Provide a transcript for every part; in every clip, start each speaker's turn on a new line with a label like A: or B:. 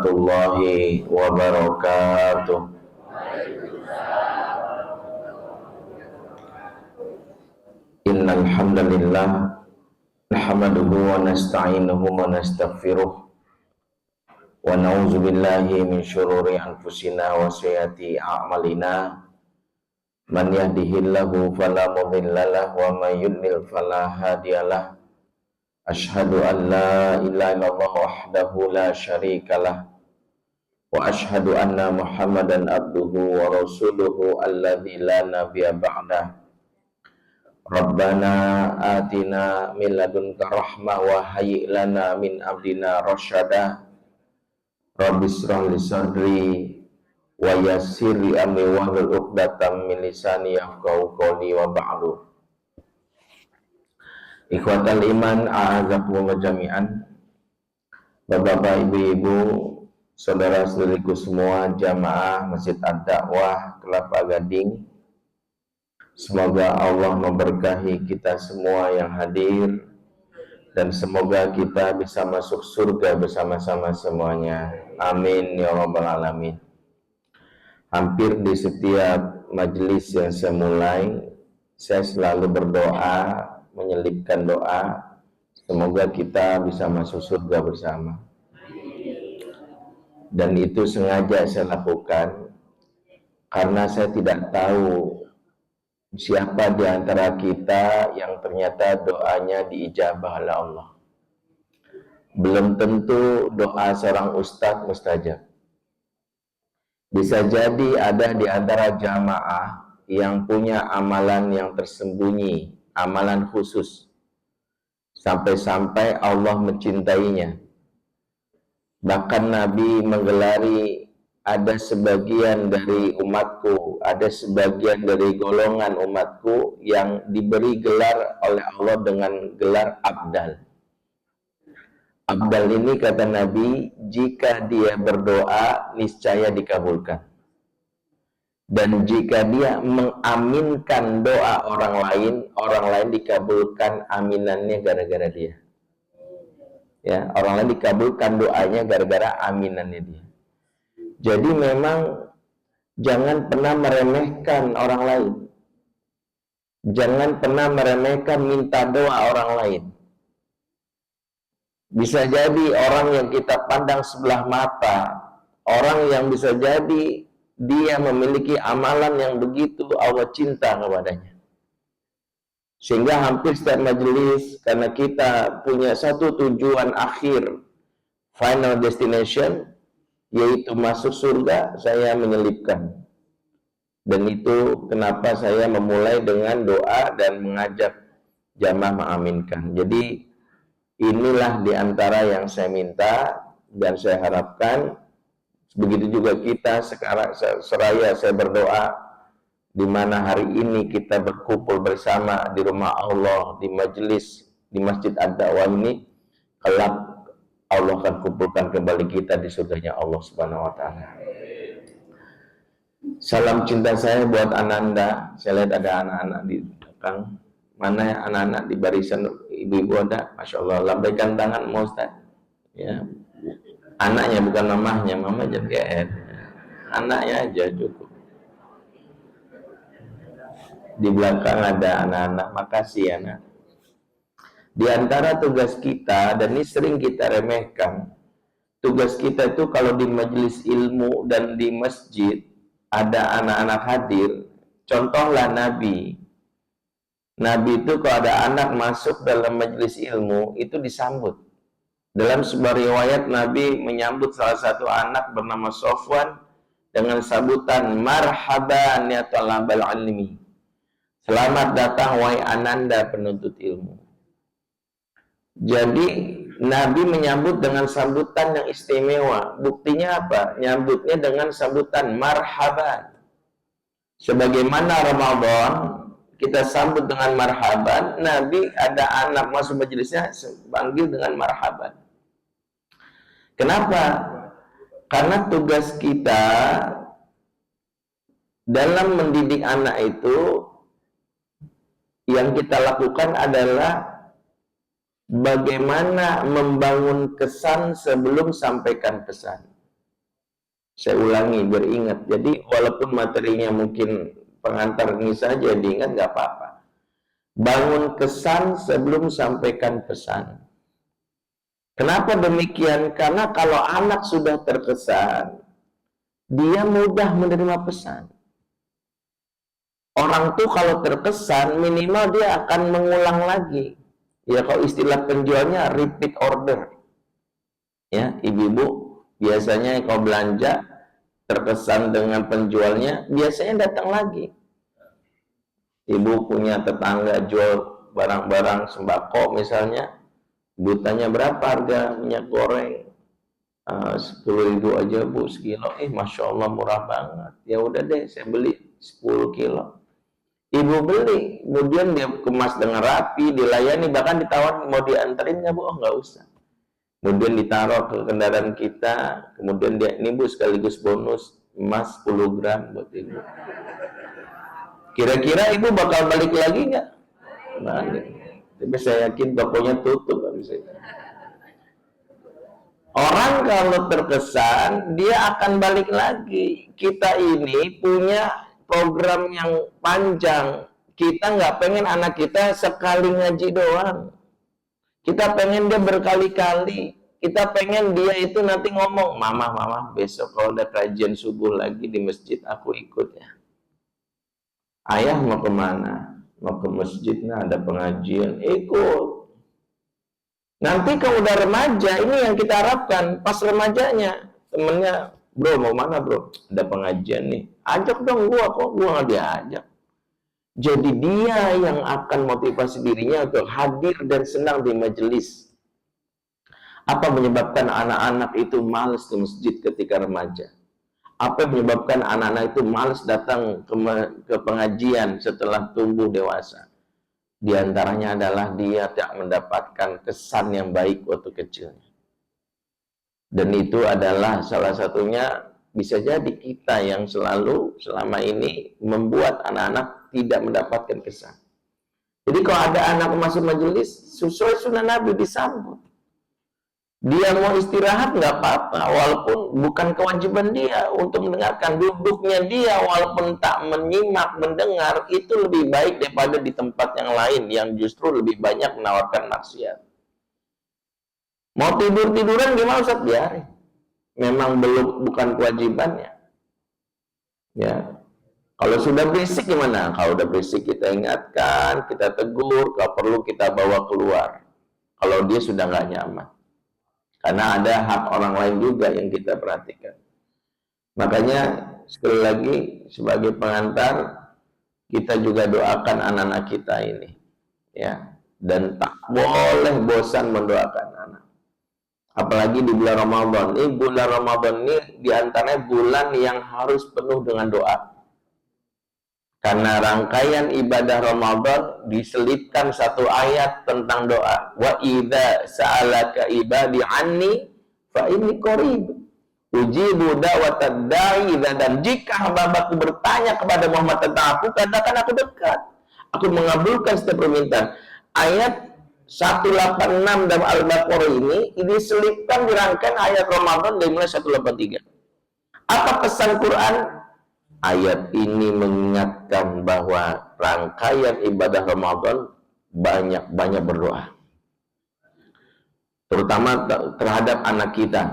A: warahmatullahi wabarakatuh. Innal hamdalillah nahmaduhu wa nasta'inuhu wa nastaghfiruh wa na'udzu billahi min syururi anfusina wa sayyiati a'malina. Man yahdihillahu fala mudhillalah wa may yudlil fala hadiyalah. Asyhadu an la ilaha illallah wahdahu la syarikalah wa asyhadu anna Muhammadan abduhu wa rasuluhu alladzi la nabiyya ba'dah. Rabbana atina min ladunka rahmah wa hayyi lana min amrina rasyada. Rabbis shrah li sadri wa yassir li amri wahlul 'uqdatam min lisani yafqahu qawli wa ba'du. Ikhwatal iman, a'azakumullah jami'an. Bapak-bapak, ibu-ibu, saudara-saudariku semua, jamaah Masjid Ad-Da'wah Kelapa Gading, semoga Allah memberkahi kita semua yang hadir, dan semoga kita bisa masuk surga bersama-sama semuanya. Amin ya rabbal alamin. Hampir di setiap majelis yang saya mulai, saya selalu berdoa, menyelipkan doa, semoga kita bisa masuk surga bersama. Dan itu sengaja saya lakukan karena saya tidak tahu siapa di antara kita yang ternyata doanya diijabah oleh Allah. Belum tentu doa seorang ustadz mustajab. Bisa jadi ada di antara jamaah yang punya amalan yang tersembunyi, amalan khusus, sampai-sampai Allah mencintainya. Bahkan Nabi menggelari, ada sebagian dari umatku, ada sebagian dari golongan umatku yang diberi gelar oleh Allah dengan gelar Abdal. Abdal ini, kata Nabi, jika dia berdoa niscaya dikabulkan. Dan jika dia mengaminkan doa orang lain dikabulkan aminannya gara-gara dia. Ya, orang lain dikabulkan doanya gara-gara aminannya dia. Jadi memang jangan pernah meremehkan orang lain. Jangan pernah meremehkan minta doa orang lain. Bisa jadi orang yang kita pandang sebelah mata, orang yang bisa jadi dia memiliki amalan yang begitu Allah cinta kepadanya. Sehingga hampir setiap majelis, karena kita punya satu tujuan akhir, final destination, yaitu masuk surga, saya menyelipkan. Dan itu kenapa saya memulai dengan doa dan mengajak jamaah mengaminkan. Jadi inilah diantara yang saya minta dan saya harapkan. Begitu juga kita sekarang, seraya saya berdoa, di mana hari ini kita berkumpul bersama di rumah Allah, di majelis, di Masjid Ad-Da'wah ini, kelak Allah akan kumpulkan kembali kita di surganya Allah Subhanahu wa Ta'ala. Salam cinta saya buat Ananda. Saya lihat ada anak-anak di belakang. Mana ya anak-anak di barisan, ibu-ibu ada? Masya Allah, lambaikan tangan mau Ustaz. Ya. Anaknya bukan mamahnya, mama jadi anaknya aja cukup. Di belakang ada anak-anak, makasih anak. Di antara tugas kita, dan ini sering kita remehkan, tugas kita itu kalau di majelis ilmu dan di masjid ada anak-anak hadir, contohlah Nabi. Nabi itu kalau ada anak masuk dalam majelis ilmu, itu disambut. Dalam sebuah riwayat, Nabi menyambut salah satu anak bernama Sofwan dengan sambutan marhaban ya talabal ilmi. Selamat datang wahai ananda penuntut ilmu. Jadi Nabi menyambut dengan sambutan yang istimewa. Buktinya apa? Nyambutnya dengan sambutan marhaban. Sebagaimana Ramadan kita sambut dengan marhaban, Nabi ada anak masuk majelisnya panggil dengan marhaban. Kenapa? Karena tugas kita dalam mendidik anak itu yang kita lakukan adalah bagaimana membangun kesan sebelum sampaikan pesan. Saya ulangi biar ingat. Jadi walaupun materinya mungkin pengantar ini saja diingat, nggak apa-apa. Bangun kesan sebelum sampaikan pesan. Kenapa demikian? Karena kalau anak sudah terkesan, dia mudah menerima pesan. Orang tuh kalau terkesan, minimal dia akan mengulang lagi. Ya, kalau istilah penjualnya repeat order. Ya, ibu-ibu biasanya kalau belanja terkesan dengan penjualnya, biasanya datang lagi. Ibu punya tetangga jual barang-barang sembako misalnya, ibu tanya berapa harga minyak goreng, 10.000 aja bu sekilo. Masya Allah murah banget. Ya udah deh, saya beli 10 kilo. Ibu beli, kemudian dia kemas dengan rapi, dilayani, bahkan ditawar mau dianterin nggak bu? Oh nggak usah. Kemudian ditaruh ke kendaraan kita, kemudian dia, ini bu sekaligus bonus emas 10 gram buat ibu. Kira-kira ibu bakal balik lagi nggak? Balik. Tapi saya yakin tokonya tutup habis itu. Orang kalau terkesan, dia akan balik lagi. Kita ini punya program yang panjang. Kita nggak pengen anak kita sekali ngaji doang. Kita pengen dia berkali-kali. Kita pengen dia itu nanti ngomong, mama, besok kalau ada kajian subuh lagi di masjid, aku ikut ya. Ayah mau kemana? Mau ke masjid, nah ada pengajian, ikut. Nanti kalau udah remaja, ini yang kita harapkan. Pas remajanya, temennya, bro mau mana bro? Ada pengajian nih. Ajak dong gua, kok gua nggak diajak. Jadi dia yang akan motivasi dirinya untuk hadir dan senang di majelis. Apa menyebabkan anak-anak itu malas ke masjid ketika remaja? Apa yang menyebabkan anak-anak itu malas datang ke pengajian setelah tumbuh dewasa? Di antaranya adalah dia tidak mendapatkan kesan yang baik waktu kecilnya. Dan itu adalah salah satunya, bisa jadi kita yang selalu selama ini membuat anak-anak tidak mendapatkan kesan. Jadi kalau ada anak masuk majelis, sesuai sunnah Nabi disambut. Dia mau istirahat nggak apa-apa, walaupun bukan kewajiban dia untuk mendengarkan. Duduknya dia walaupun tak menyimak, mendengar, itu lebih baik daripada di tempat yang lain yang justru lebih banyak menawarkan maksiat. Mau tidur-tiduran gimana Ustaz? Biarin. Memang bukan kewajibannya. Ya. Kalau sudah berisik gimana? Kalau udah berisik kita ingatkan, kita tegur, kalau perlu kita bawa keluar. Kalau dia sudah nggak nyaman. Karena ada hak orang lain juga yang kita perhatikan. Makanya sekali lagi sebagai pengantar, kita juga doakan anak-anak kita ini. Ya. Dan tak boleh bosan mendoakan anak. Apalagi di bulan Ramadan. Ini bulan Ramadan ini diantaranya bulan yang harus penuh dengan doa. Karena rangkaian ibadah Ramadan diselipkan satu ayat tentang doa. Wa idza sa'alaka ibadi anni fa inni qarib. Ujibu da'watad da'i, dan jika hamba-hambaku bertanya kepada Muhammad tentang aku, katakan aku dekat. Aku mengabulkan setiap permintaan. Ayat 186 dalam Al-Baqarah ini diselipkan di rangkaian ayat Ramadan dari mulai 183. Apa pesan Quran? Ayat ini mengingatkan bahwa rangkaian ibadah Ramadan banyak berdoa. Terutama terhadap anak kita.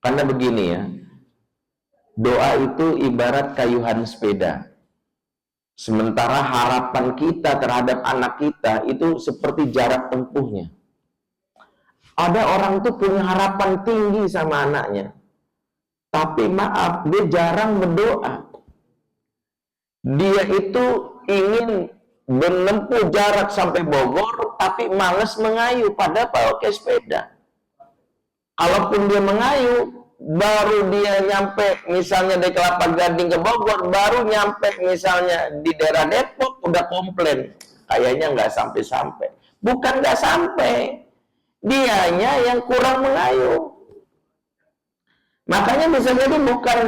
A: Karena begini ya, doa itu ibarat kayuhan sepeda. Sementara harapan kita terhadap anak kita itu seperti jarak tempuhnya. Ada orang tuh punya harapan tinggi sama anaknya. Tapi maaf, dia jarang berdoa. Dia itu ingin menempuh jarak sampai Bogor, tapi malas mengayu, padahal pakai sepeda. Kalaupun dia mengayu, baru dia nyampe misalnya dari Kelapa Gading ke Bogor, baru nyampe misalnya di daerah Depok, udah komplain. Kayaknya nggak sampai-sampai. Bukan nggak sampai, dianya yang kurang mengayu. Makanya bisa jadi bukan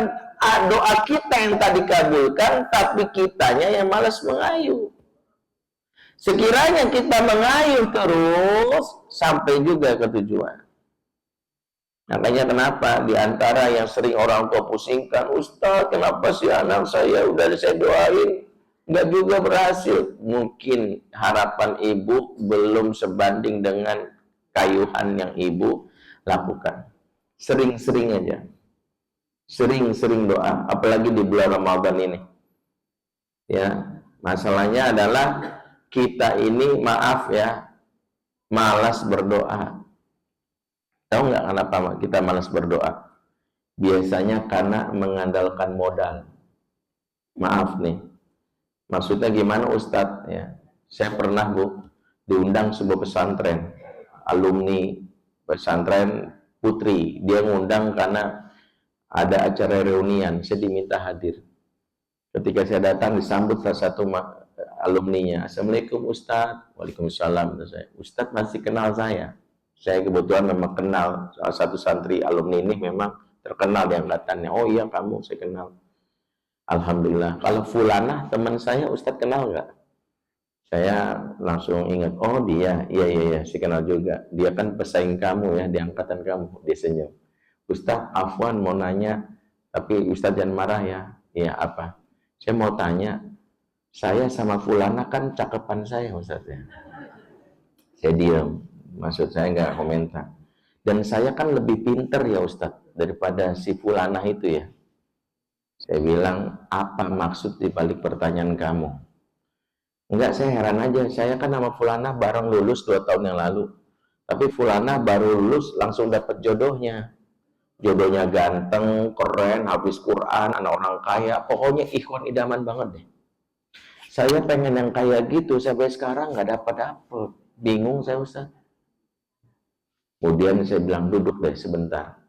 A: doa kita yang tadi kabulkan, tapi kitanya yang malas mengayu. Sekiranya kita mengayu terus, sampai juga ke tujuan. Makanya kenapa di antara yang sering orang tua pusingkan, Ustaz, kenapa sih anak saya udah saya doain nggak juga berhasil? Mungkin harapan ibu belum sebanding dengan kayuhan yang ibu lakukan. Sering-sering aja, sering-sering doa, apalagi di bulan Ramadan ini. Ya, masalahnya adalah kita ini, maaf ya, malas berdoa. Tahu nggak kenapa kita malas berdoa? Biasanya karena mengandalkan modal. Maaf nih, maksudnya gimana Ustadz ya? Saya pernah diundang sebuah pesantren, alumni pesantren putri. Dia ngundang karena ada acara reunian. Saya diminta hadir. Ketika saya datang disambut salah satu alumninya. Assalamualaikum Ustadz. Waalaikumsalam. Ustadz masih kenal saya. Saya kebetulan memang kenal salah satu santri alumni ini, memang terkenal di angkatannya. Oh iya, kamu saya kenal. Alhamdulillah. Kalau fulanah teman saya, Ustadz kenal nggak? Saya langsung ingat, oh dia, iya, saya kenal juga. Dia kan pesaing kamu ya, di angkatan kamu. Dia senyum. Ustadz, afwan mau nanya, tapi Ustadz jangan marah ya. Iya, apa? Saya mau tanya, saya sama fulanah kan cakepan saya Ustadz ya. Saya diam. Maksud saya nggak komentar. Dan saya kan lebih pinter ya Ustadz daripada si fulanah itu ya. Saya bilang, apa maksud dibalik pertanyaan kamu? Enggak, saya heran aja. Saya kan sama fulanah bareng lulus 2 tahun yang lalu. Tapi fulanah baru lulus langsung dapat jodohnya. Jodohnya ganteng, keren, habis Quran, anak orang kaya. Pokoknya ikhwan idaman banget deh. Saya pengen yang kayak gitu, sampai sekarang nggak dapat. Bingung saya Ustadz. Kemudian saya bilang, duduk deh sebentar.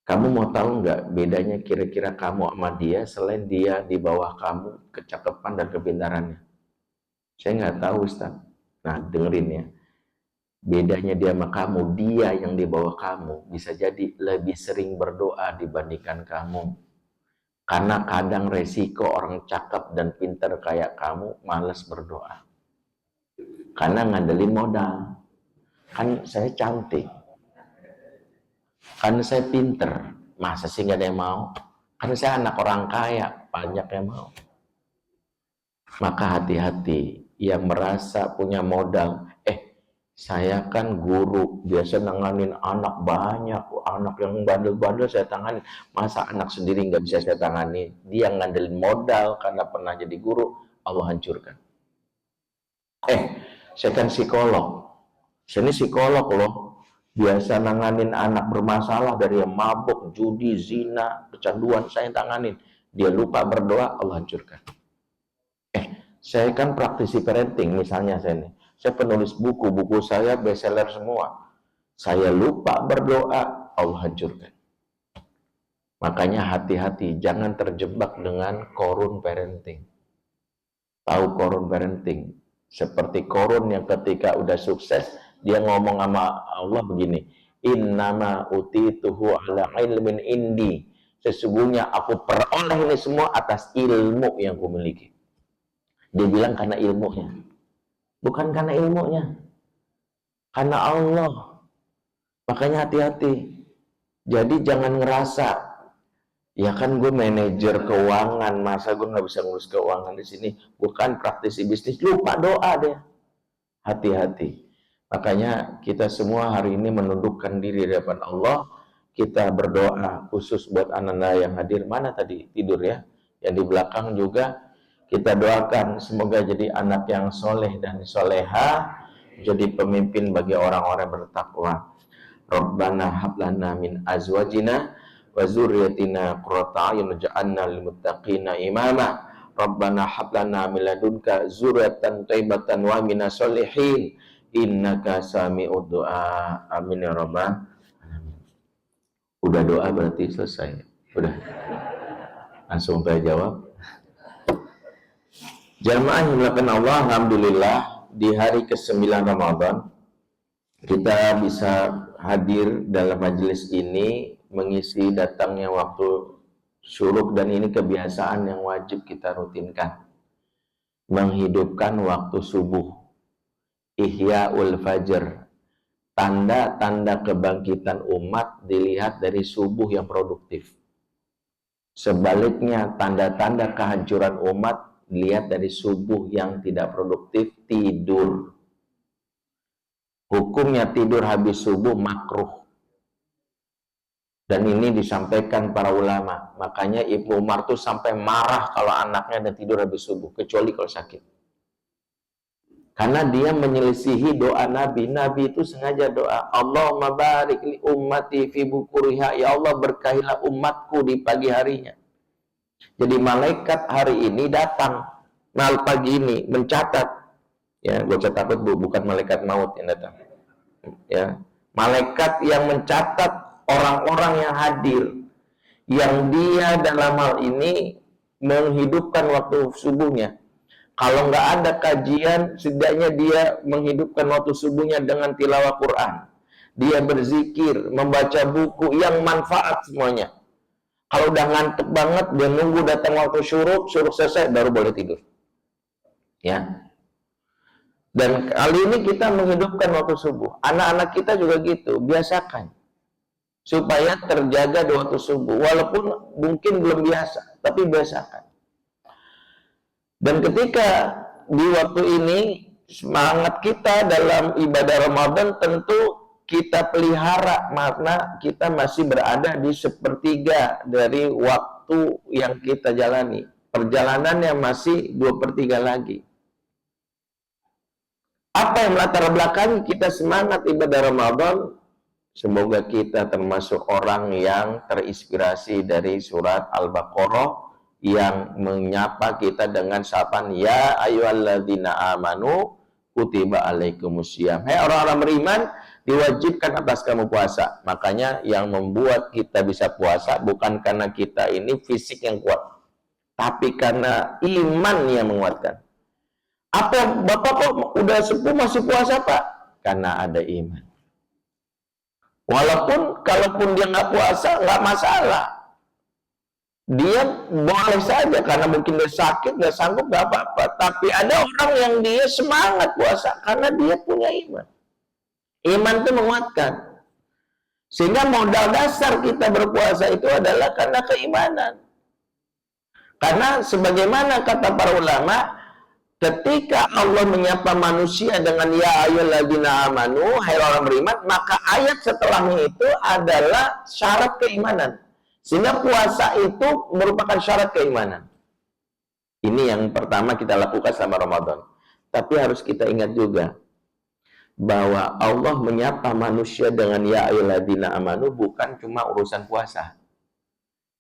A: Kamu mau tahu nggak bedanya kira-kira kamu sama dia selain dia di bawah kamu kecakapan dan kepintarannya? Saya nggak tahu Ustaz. Nah dengerin ya. Bedanya dia sama kamu, dia yang di bawah kamu bisa jadi lebih sering berdoa dibandingkan kamu. Karena kadang resiko orang cakep dan pintar kayak kamu malas berdoa. Karena ngandelin modal. Kan saya cantik, karena saya pinter, masa sih nggak ada yang mau? Karena saya anak orang kaya, banyak yang mau. Maka hati-hati yang merasa punya modal. Saya kan guru, biasa nanganin anak banyak, anak yang bandel-bandel saya tangani. Masa anak sendiri nggak bisa saya tangani? Dia ngandelin modal karena pernah jadi guru, Allah hancurkan. Saya kan psikolog. Saya ini psikolog loh. Biasa nanganin anak bermasalah dari yang mabuk, judi, zina, kecanduan, saya tanganin. Dia lupa berdoa, Allah hancurkan. Saya kan praktisi parenting, misalnya saya penulis buku saya bestseller semua. Saya lupa berdoa, Allah hancurkan. Makanya hati-hati, jangan terjebak dengan korun parenting. Tahu korun parenting? Seperti korun yang ketika udah sukses, dia ngomong sama Allah begini, innama utituhu ala ilmin indi. Sesungguhnya aku peroleh ini semua atas ilmu yang kumiliki. Dia bilang karena ilmunya. Bukan karena ilmunya. Karena Allah. Makanya hati-hati. Jadi jangan ngerasa, ya kan gue manajer keuangan, masa gue nggak bisa ngurus keuangan di sini. Gue kan praktisi bisnis, lupa doa deh. Hati-hati. Makanya kita semua hari ini menundukkan diri di hadapan Allah. Kita berdoa khusus buat anak-anak yang hadir. Mana tadi tidur ya? Yang di belakang juga kita doakan semoga jadi anak yang soleh dan soleha, jadi pemimpin bagi orang-orang bertakwa. Rabbana hablana min azwajina wa dzurriyyatina qurrata a'yun waj'alna lil muttaqina imama. Rabbana hablana min ladunka dzurriyyatan thayyibatan wa minas sholihin innaka sami'ud du'a. Amin ya rabbal alamin. Udah doa berarti selesai. Udah. Langsung saya jawab. Jamaah yang dimuliakan Allah, alhamdulillah di hari ke-9 Ramadan kita bisa hadir dalam majelis ini mengisi datangnya waktu syuruk, dan ini kebiasaan yang wajib kita rutinkan. Menghidupkan waktu subuh, ihya'ul fajr, tanda-tanda kebangkitan umat dilihat dari subuh yang produktif. Sebaliknya, tanda-tanda kehancuran umat dilihat dari subuh yang tidak produktif, tidur. Hukumnya tidur habis subuh makruh. Dan ini disampaikan para ulama. Makanya Ibnu Umar tuh sampai marah kalau anaknya ada tidur habis subuh, kecuali kalau sakit. Karena dia menyelisihi doa Nabi. Nabi itu sengaja doa, Allahumma barik li ummati fi bukuriha. Ya Allah, berkahilah umatku di pagi harinya. Jadi malaikat hari ini datang, pagi ini mencatat. Ya, gue takut bukan malaikat maut yang datang. Ya, malaikat yang mencatat orang-orang yang hadir, yang dia dalam hal ini menghidupkan waktu subuhnya. Kalau nggak ada kajian, setidaknya dia menghidupkan waktu subuhnya dengan tilawah Quran. Dia berzikir, membaca buku yang manfaat semuanya. Kalau udah ngantuk banget, dia nunggu datang waktu syuruk selesai, baru boleh tidur. Ya. Dan kali ini kita menghidupkan waktu subuh. Anak-anak kita juga gitu, biasakan. Supaya terjaga di waktu subuh. Walaupun mungkin belum biasa, tapi biasakan. Dan ketika di waktu ini semangat kita dalam ibadah Ramadan tentu kita pelihara, karena kita masih berada di sepertiga dari waktu yang kita jalani. Perjalanannya masih 2/3 lagi. Apa yang melatar belakangi kita semangat ibadah Ramadan? Semoga kita termasuk orang yang terinspirasi dari surat Al-Baqarah yang menyapa kita dengan sapaan ya ayyuhalladzina amanu kutiba alaikumusiyam. Hai orang-orang beriman, diwajibkan atas kamu puasa. Makanya yang membuat kita bisa puasa bukan karena kita ini fisik yang kuat, tapi karena iman yang menguatkan. Apa Bapak kok udah sepuh masih puasa Pak? Karena ada iman. Walaupun kalaupun dia nggak puasa nggak masalah. Dia boleh saja karena mungkin dia sakit, nggak sanggup, nggak apa-apa. Tapi ada orang yang dia semangat puasa karena dia punya iman. Iman itu menguatkan. Sehingga modal dasar kita berpuasa itu adalah karena keimanan. Karena sebagaimana kata para ulama, ketika Allah menyapa manusia dengan ya ayyuhalladzina amanu, hai orang beriman, maka ayat setelahnya itu adalah syarat keimanan. Sehingga puasa itu merupakan syarat keimanan. Ini yang pertama kita lakukan selama Ramadan. Tapi harus kita ingat juga bahwa Allah menyapa manusia dengan ya ayyuhalladzina amanu bukan cuma urusan puasa.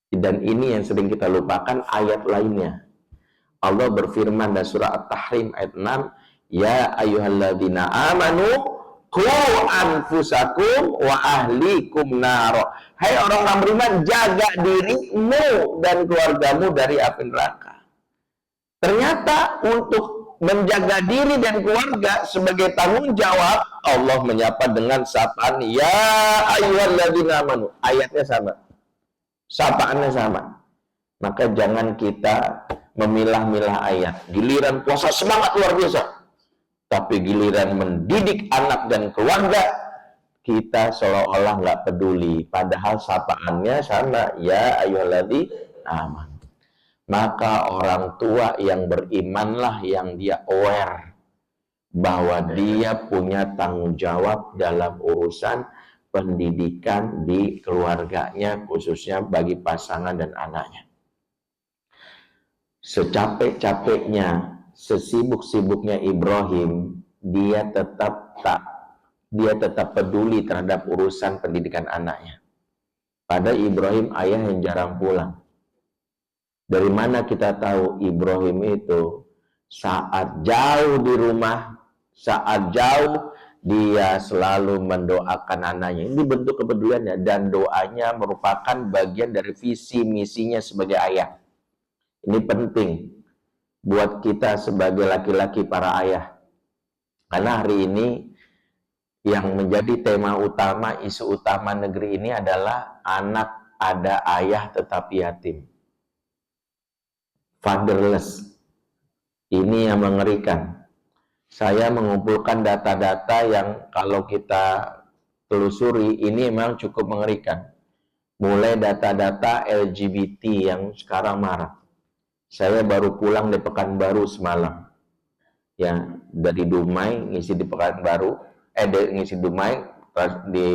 A: Dan ini yang sering kita lupakan ayat lainnya. Allah berfirman dalam surah At-Tahrim ayat 6, ya ayyuhalladzina amanu qu anfusakum wa ahlikum naro. Hai orang-orang beriman, jaga dirimu dan keluargamu dari api neraka. Ternyata untuk menjaga diri dan keluarga sebagai tanggung jawab, Allah menyapa dengan sapaan ya ayyuhalladzina amanu. Ayatnya sama, sapaannya sama. Maka jangan kita memilah-milah ayat. Giliran puasa semangat luar biasa, tapi giliran mendidik anak dan keluarga, kita seolah-olah nggak peduli. Padahal sapaannya sama, ya ayyuhalladzina amanu. Maka orang tua yang berimanlah yang dia aware bahwa dia punya tanggung jawab dalam urusan pendidikan di keluarganya, khususnya bagi pasangan dan anaknya. Secapek-capeknya, sesibuk-sibuknya Ibrahim, dia tetap peduli terhadap urusan pendidikan anaknya. Pada Ibrahim ayah yang jarang pulang. Dari mana kita tahu Ibrahim itu saat jauh di rumah, saat jauh dia selalu mendoakan anaknya. Ini bentuk kepeduliannya, dan doanya merupakan bagian dari visi misinya sebagai ayah. Ini penting buat kita sebagai laki-laki para ayah. Karena hari ini yang menjadi tema utama, isu utama negeri ini adalah anak ada ayah tetapi yatim. Fatherless. Ini yang mengerikan. Saya mengumpulkan data-data yang kalau kita telusuri, ini memang cukup mengerikan. Mulai data-data LGBT yang sekarang marak. Saya baru pulang di Pekanbaru semalam. Ya, dari Dumai ngisi di Pekanbaru, ngisi Dumai di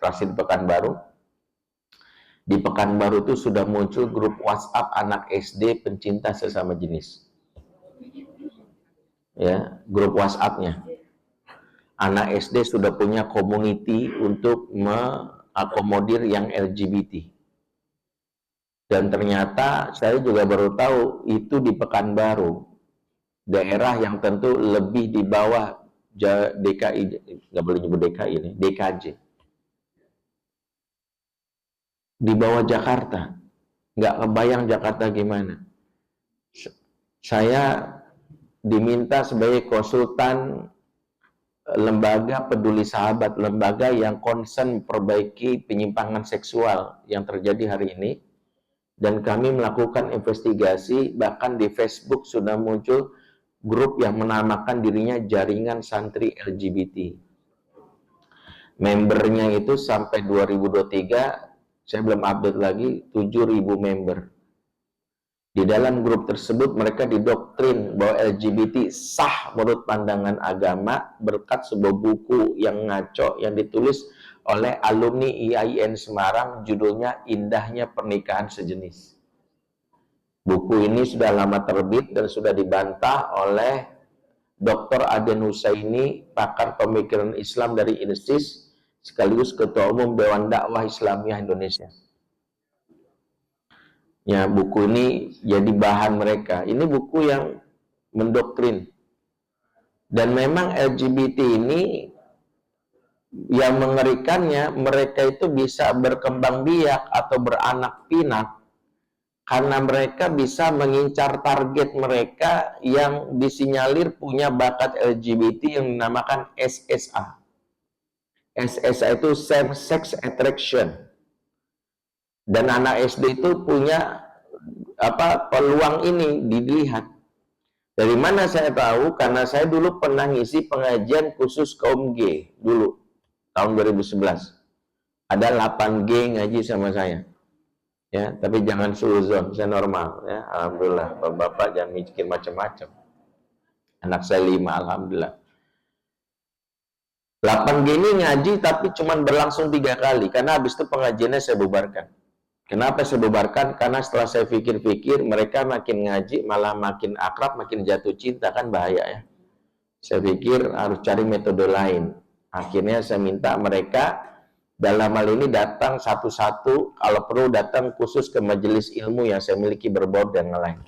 A: transit Pekanbaru. Di Pekanbaru itu sudah muncul grup WhatsApp anak SD pencinta sesama jenis. Ya, grup WhatsApp-nya. Anak SD sudah punya community untuk mengakomodir yang LGBT. Dan ternyata saya juga baru tahu itu di Pekanbaru, daerah yang tentu lebih di bawah DKI, nggak boleh nyebut DKI ini, DKJ. Di bawah Jakarta, nggak kebayang Jakarta gimana. Saya diminta sebagai konsultan lembaga peduli sahabat, lembaga yang concern memperbaiki penyimpangan seksual yang terjadi hari ini, dan kami melakukan investigasi. Bahkan di Facebook sudah muncul grup yang menamakan dirinya Jaringan Santri LGBT. Membernya itu sampai 2023 saya belum update lagi, 7.000 member. Di dalam grup tersebut mereka didoktrin bahwa LGBT sah menurut pandangan agama berkat sebuah buku yang ngaco yang ditulis oleh alumni IAIN Semarang, judulnya Indahnya Pernikahan Sejenis. Buku ini sudah lama terbit dan sudah dibantah oleh Dr. Aden Husaini, pakar pemikiran Islam dari INSIS, sekaligus Ketua Umum Dewan Dakwah Islamiyah Indonesia. Ya, buku ini jadi bahan mereka. Ini buku yang mendoktrin. Dan memang LGBT ini yang mengerikannya, mereka itu bisa berkembang biak atau beranak pinak karena mereka bisa mengincar target mereka yang disinyalir punya bakat LGBT yang dinamakan SSA. SSA itu same sex attraction. Dan anak SD itu punya peluang ini dilihat. Dari mana saya tahu? Karena saya dulu pernah ngisi pengajian khusus kaum G dulu tahun 2011. Ada 8G ngaji sama saya. Ya, tapi jangan suuzon, saya normal ya. Alhamdulillah, Bapak jangan mikir macam-macam. Anak saya 5, alhamdulillah. 8G ini ngaji tapi cuma berlangsung 3 kali karena habis itu pengajiannya saya bubarkan. Kenapa saya bubarkan? Karena setelah saya pikir-pikir, mereka makin ngaji malah makin akrab, makin jatuh cinta, kan bahaya ya. Saya pikir harus cari metode lain. Akhirnya saya minta mereka dalam hal ini datang satu-satu, kalau perlu datang khusus ke majelis ilmu yang saya miliki berbaur dan lain.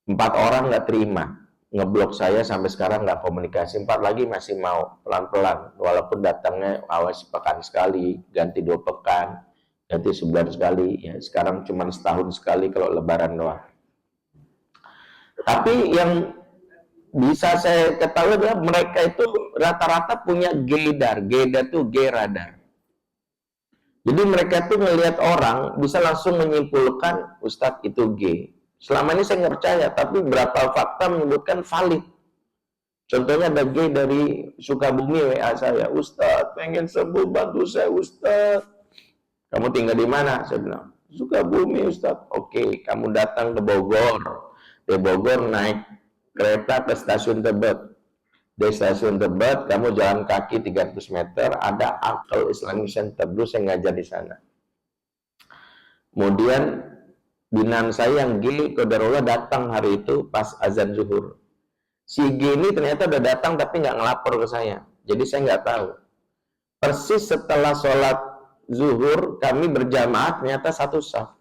A: 4 orang nggak terima, ngeblok saya sampai sekarang nggak komunikasi. 4 lagi masih mau pelan-pelan, walaupun datangnya awas pekan sekali, ganti 2 pekan, ganti sebulan sekali. Ya sekarang cuma setahun sekali kalau lebaran doang. Tapi yang bisa saya ketahui adalah mereka itu rata-rata punya gaydar. Gaydar itu gay radar. Jadi mereka tuh ngelihat orang bisa langsung menyimpulkan Ustadz itu gay. Selama ini saya nggak percaya, tapi berapa fakta menyebutkan valid. Contohnya ada gay dari Sukabumi WA saya, Ustadz pengen sembuh, bantu saya Ustadz. Kamu tinggal di mana? Saya bilang, Sukabumi Ustadz. Oke, kamu datang ke Bogor. Di Bogor naik kereta ke stasiun Tebet. Dari stasiun Tebet, kamu jalan kaki 300 meter, ada Akal Islamic Center, dulu saya ngajar di sana. Kemudian, binaan saya yang G, Qadarullah datang hari itu pas azan zuhur. Si G ini ternyata udah datang tapi nggak ngelapor ke saya. Jadi saya nggak tahu. Persis setelah sholat zuhur, kami berjamaah ternyata satu saf.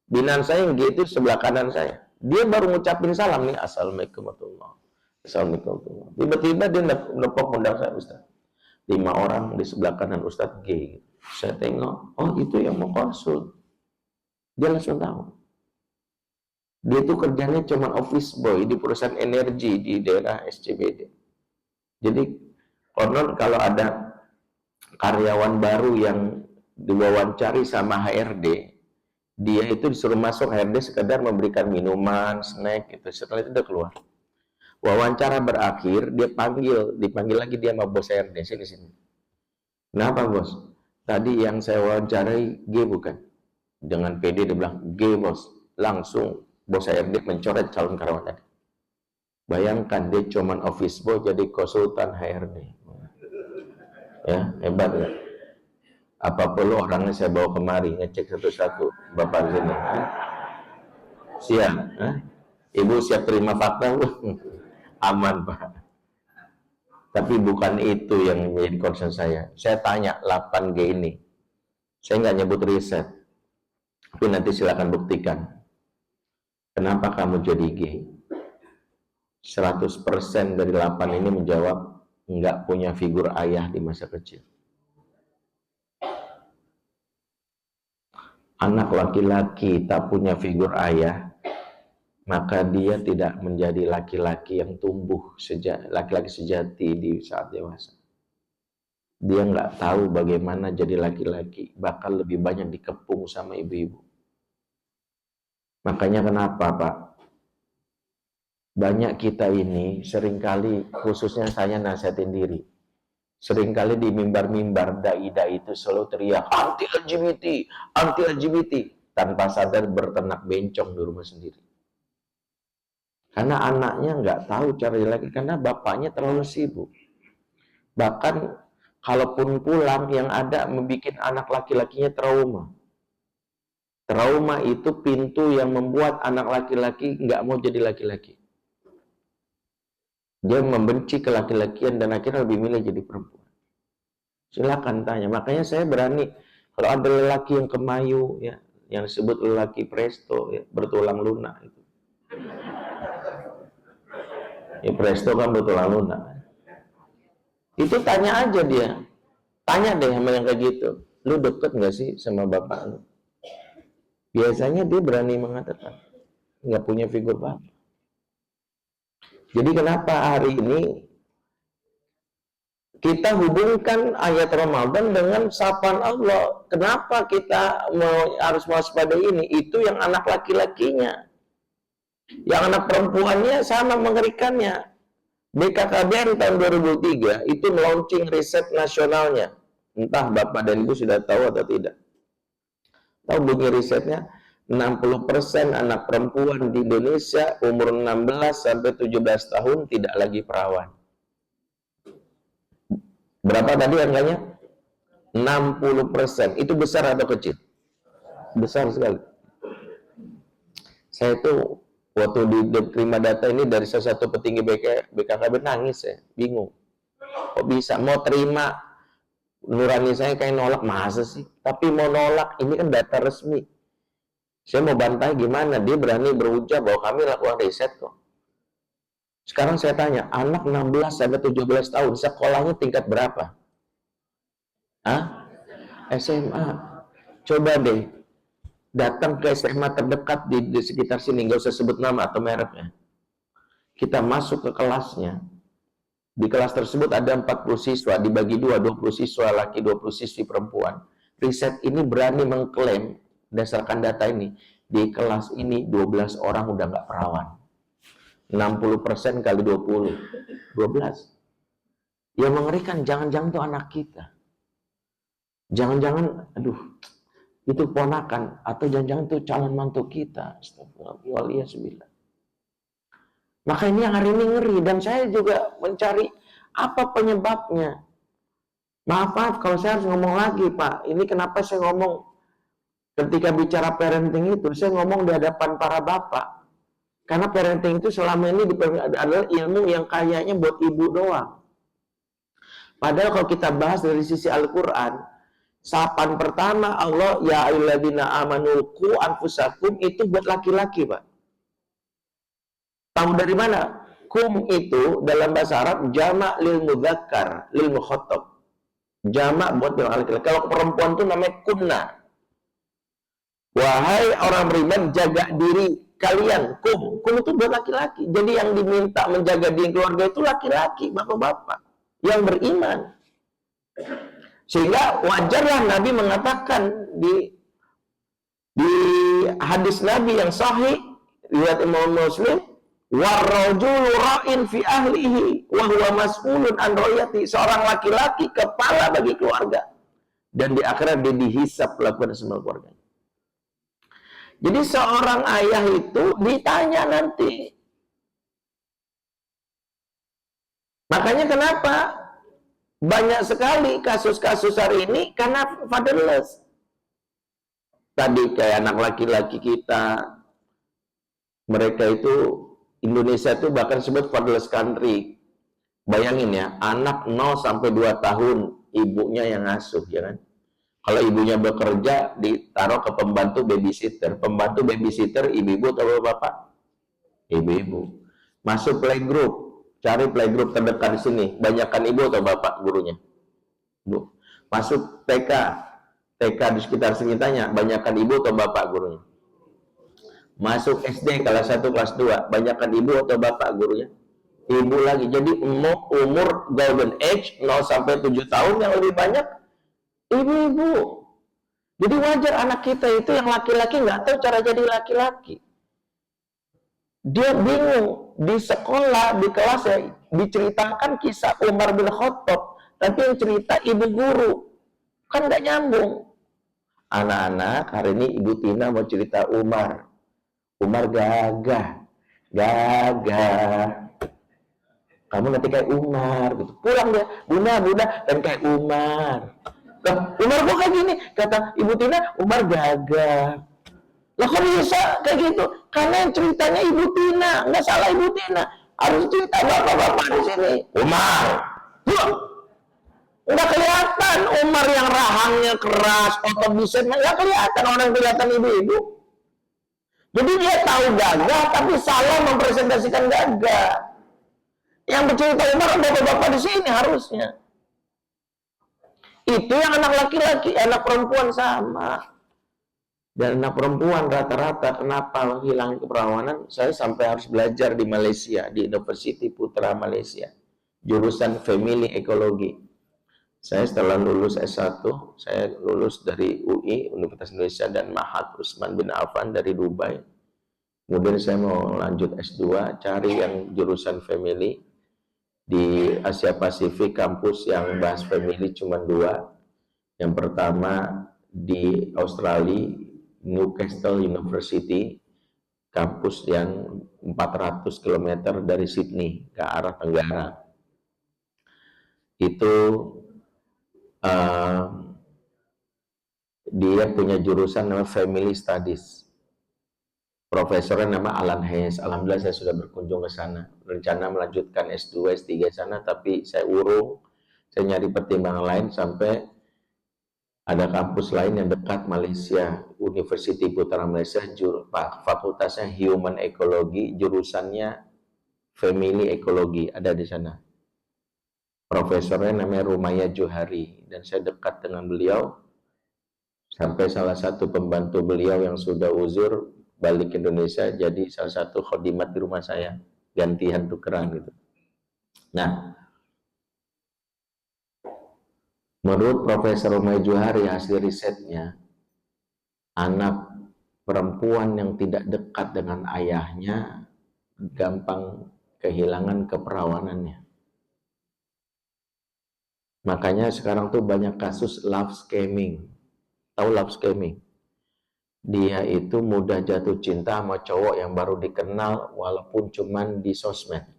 A: Binaan saya yang G itu sebelah kanan saya. Dia baru ngucapin salam nih, Assalamualaikum warahmatullahi. Assalamualaikum. Tiba-tiba dia nepok pundak saya, Ustaz. 5 orang di sebelah kanan Ustaz G. Saya tengok, oh itu yang mau konsul. Dia langsung tahu. Dia itu kerjanya cuma office boy di perusahaan energi di daerah SCBD. Jadi konon kalau ada karyawan baru yang diwawancari sama HRD, dia itu disuruh masuk HRD sekedar memberikan minuman, snack gitu. Setelah itu dia keluar. Wawancara berakhir, dia dipanggil lagi dia sama bos HRD, sini. Kenapa bos? Tadi yang saya wawancarai G bukan? Dengan PD dia bilang G bos. Langsung bos HRD mencoret calon karyawan tadi. Bayangkan dia cuman office boy jadi konsultan HRD. Ya, hebat ya. Apa perlu orangnya saya bawa kemari ngecek satu-satu Bapak sini. Siap, Ibu siap terima fakta? Aman Pak. Tapi bukan itu yang menjadi concern saya. Saya tanya 8G ini. Saya nggak nyebut riset. Tapi nanti silakan buktikan. Kenapa kamu jadi gay? 100% dari 8 ini menjawab nggak punya figur ayah di masa kecil. Anak laki-laki tak punya figur ayah, maka dia tidak menjadi laki-laki yang tumbuh, laki-laki sejati di saat dewasa. Dia nggak tahu bagaimana jadi laki-laki, bahkan lebih banyak dikepung sama ibu-ibu. Makanya kenapa Pak? Banyak kita ini seringkali, khususnya saya nasihatin diri, seringkali di mimbar-mimbar dai-dai itu selalu teriak anti LGBT, tanpa sadar berternak bencong di rumah sendiri. Karena anaknya nggak tahu cara lagi, karena bapaknya terlalu sibuk. Bahkan kalaupun pulang, yang ada membuat anak laki-lakinya trauma. Trauma itu pintu yang membuat anak laki-laki nggak mau jadi laki-laki. Dia membenci kelaki-lakian dan akhirnya lebih milih jadi perempuan. Silakan tanya. Makanya saya berani kalau ada lelaki yang kemayu, ya, yang disebut lelaki presto, ya, bertulang lunak itu. Ya, presto kan bertulang lunak. Itu tanya aja dia. Tanya deh sama yang kayak gitu. Lu deket nggak sih sama bapak lu? Biasanya dia berani mengatakan nggak punya figur bapak. Jadi kenapa hari ini kita hubungkan ayat Ramadan dengan sapaan Allah? Kenapa kita harus waspada ini? Itu yang anak laki-lakinya. Yang anak perempuannya sama mengerikannya. BKKBN tahun 2003 itu launching riset nasionalnya. Entah Bapak dan Ibu sudah tahu atau tidak. Tahu bunyi risetnya? 60% anak perempuan di Indonesia umur 16 sampai 17 tahun tidak lagi perawan. Berapa tadi angkanya? 60%. Itu besar atau kecil? Besar sekali. Saya tuh waktu diterima data ini dari salah satu petinggi BKKB nangis ya, bingung. Kok bisa mau terima nurani saya kayak nolak, masa sih? Tapi mau nolak, ini kan data resmi. Saya mau bantai gimana? Dia berani berujar bahwa kami lakukan riset kok. Sekarang saya tanya, anak 16 sampai 17 tahun sekolahnya tingkat berapa? SMA. Coba deh datang ke SMA terdekat di sekitar sini, nggak usah sebut nama atau mereknya. Kita masuk ke kelasnya. Di kelas tersebut ada 40 siswa, dibagi 2, 20 siswa laki, 20 siswi perempuan. Riset ini berani mengklaim, berdasarkan data ini, di kelas ini 12 orang udah nggak perawan. 60% kali 20, 12. Yang mengerikan, jangan-jangan itu anak kita. Jangan-jangan, itu ponakan, atau jangan-jangan itu calon mantu kita. Astagfirullah. Maka ini yang hari ini ngeri, dan saya juga mencari apa penyebabnya. Maaf kalau saya harus ngomong lagi Pak, ini kenapa saya ngomong ketika bicara parenting itu, saya ngomong di hadapan para bapak. Karena parenting itu selama ini adalah ilmu yang kayaknya buat ibu doang. Padahal kalau kita bahas dari sisi Al-Quran, sapaan pertama Allah, ya ayyuhalladzina amanu qu anfusakum, itu buat laki-laki Pak. Tahu dari mana? Kum itu dalam bahasa Arab jamak lil mudzakkar, lil mukhatab. Jamak buat laki-laki. Kalau perempuan itu namanya kunna. Wahai orang beriman, jaga diri kalian. Kum itu buat laki-laki. Jadi yang diminta menjaga diri keluarga itu laki-laki, bapak-bapak yang beriman. Sehingga wajarlah Nabi mengatakan di hadis Nabi yang sahih riwayat Imam Muslim, Warrajulu ra'in fi ahlihi wa huwa mas'ulun an ra'iyati. Seorang laki-laki kepala bagi keluarga, dan di akhirat dia dihisap lakukan semua keluarga. Jadi seorang ayah itu ditanya nanti. Makanya kenapa banyak sekali kasus-kasus hari ini karena fatherless. Tadi kayak anak laki-laki kita, mereka itu Indonesia itu bahkan sebut fatherless country. Bayangin ya, anak 0 sampai 2 tahun ibunya yang ngasuh, ya kan? Kalau ibunya bekerja, ditaruh ke pembantu babysitter. Pembantu babysitter ibu-ibu atau bapak? Ibu-ibu. Masuk playgroup, cari playgroup terdekat di sini. Banyakkan ibu atau bapak gurunya? Bu. Masuk TK di sekitar sini, tanya, banyakkan ibu atau bapak gurunya? Masuk SD kelas 1, kelas 2, banyakkan ibu atau bapak gurunya? Ibu lagi. Jadi umur golden age 0 sampai 7 tahun yang lebih banyak ibu-ibu. Jadi wajar anak kita itu yang laki-laki nggak tahu cara jadi laki-laki. Dia bingung di sekolah, di kelas ya, diceritakan kisah Umar bin Khattab, tapi yang cerita ibu guru. Kan nggak nyambung. Anak-anak, hari ini Ibu Tina mau cerita Umar. Umar gagah. Kamu nanti kayak Umar gitu. Pulang dia, bunda, dan kayak Umar. Umar kok kayak gini? Kata Ibu Tina, Umar gagah. Lah kok bisa kayak gitu? Karena yang ceritanya Ibu Tina, nggak salah Ibu Tina. Harus cerita bapak-bapak di sini. Umar, nggak kelihatan Umar yang rahangnya keras, otot bisnya nggak kelihatan, orang kelihatan ibu-ibu. Jadi dia tahu gagah, tapi salah mempresentasikan gagah. Yang bercerita Umar bapak-bapak di sini harusnya. Itu yang anak laki-laki, anak perempuan sama. Dan anak perempuan rata-rata kenapa hilang keperawanan? Saya sampai harus belajar di Malaysia, di University Putra Malaysia, jurusan Family Ekologi. Saya setelah lulus S1, saya lulus dari UI, Universitas Indonesia, dan Mahat Utsman bin Affan dari Dubai. Kemudian saya mau lanjut S2, cari yang jurusan family. Di Asia Pasifik, kampus yang bahas family cuma 2. Yang pertama di Australia, Newcastle University, kampus yang 400 km dari Sydney ke arah tenggara. Itu dia punya jurusan nama Family Studies. Profesornya nama Alan Hayes. Alhamdulillah saya sudah berkunjung ke sana. Rencana melanjutkan S2, S3 sana, tapi saya urung. Saya nyari pertimbangan lain sampai ada kampus lain yang dekat Malaysia, University Putra Malaysia, fakultasnya Human Ecology, jurusannya Family Ecology, ada di sana. Profesornya namanya Rumaya Johari, dan saya dekat dengan beliau, sampai salah satu pembantu beliau yang sudah uzur balik ke Indonesia jadi salah satu khodimat di rumah saya, gantian tukeran gitu. Nah, menurut Profesor Rumaya Johari, hasil risetnya, anak perempuan yang tidak dekat dengan ayahnya gampang kehilangan keperawanannya. Makanya sekarang tuh banyak kasus love scamming. Tahu love scamming? Dia itu mudah jatuh cinta sama cowok yang baru dikenal walaupun cuman di sosmed.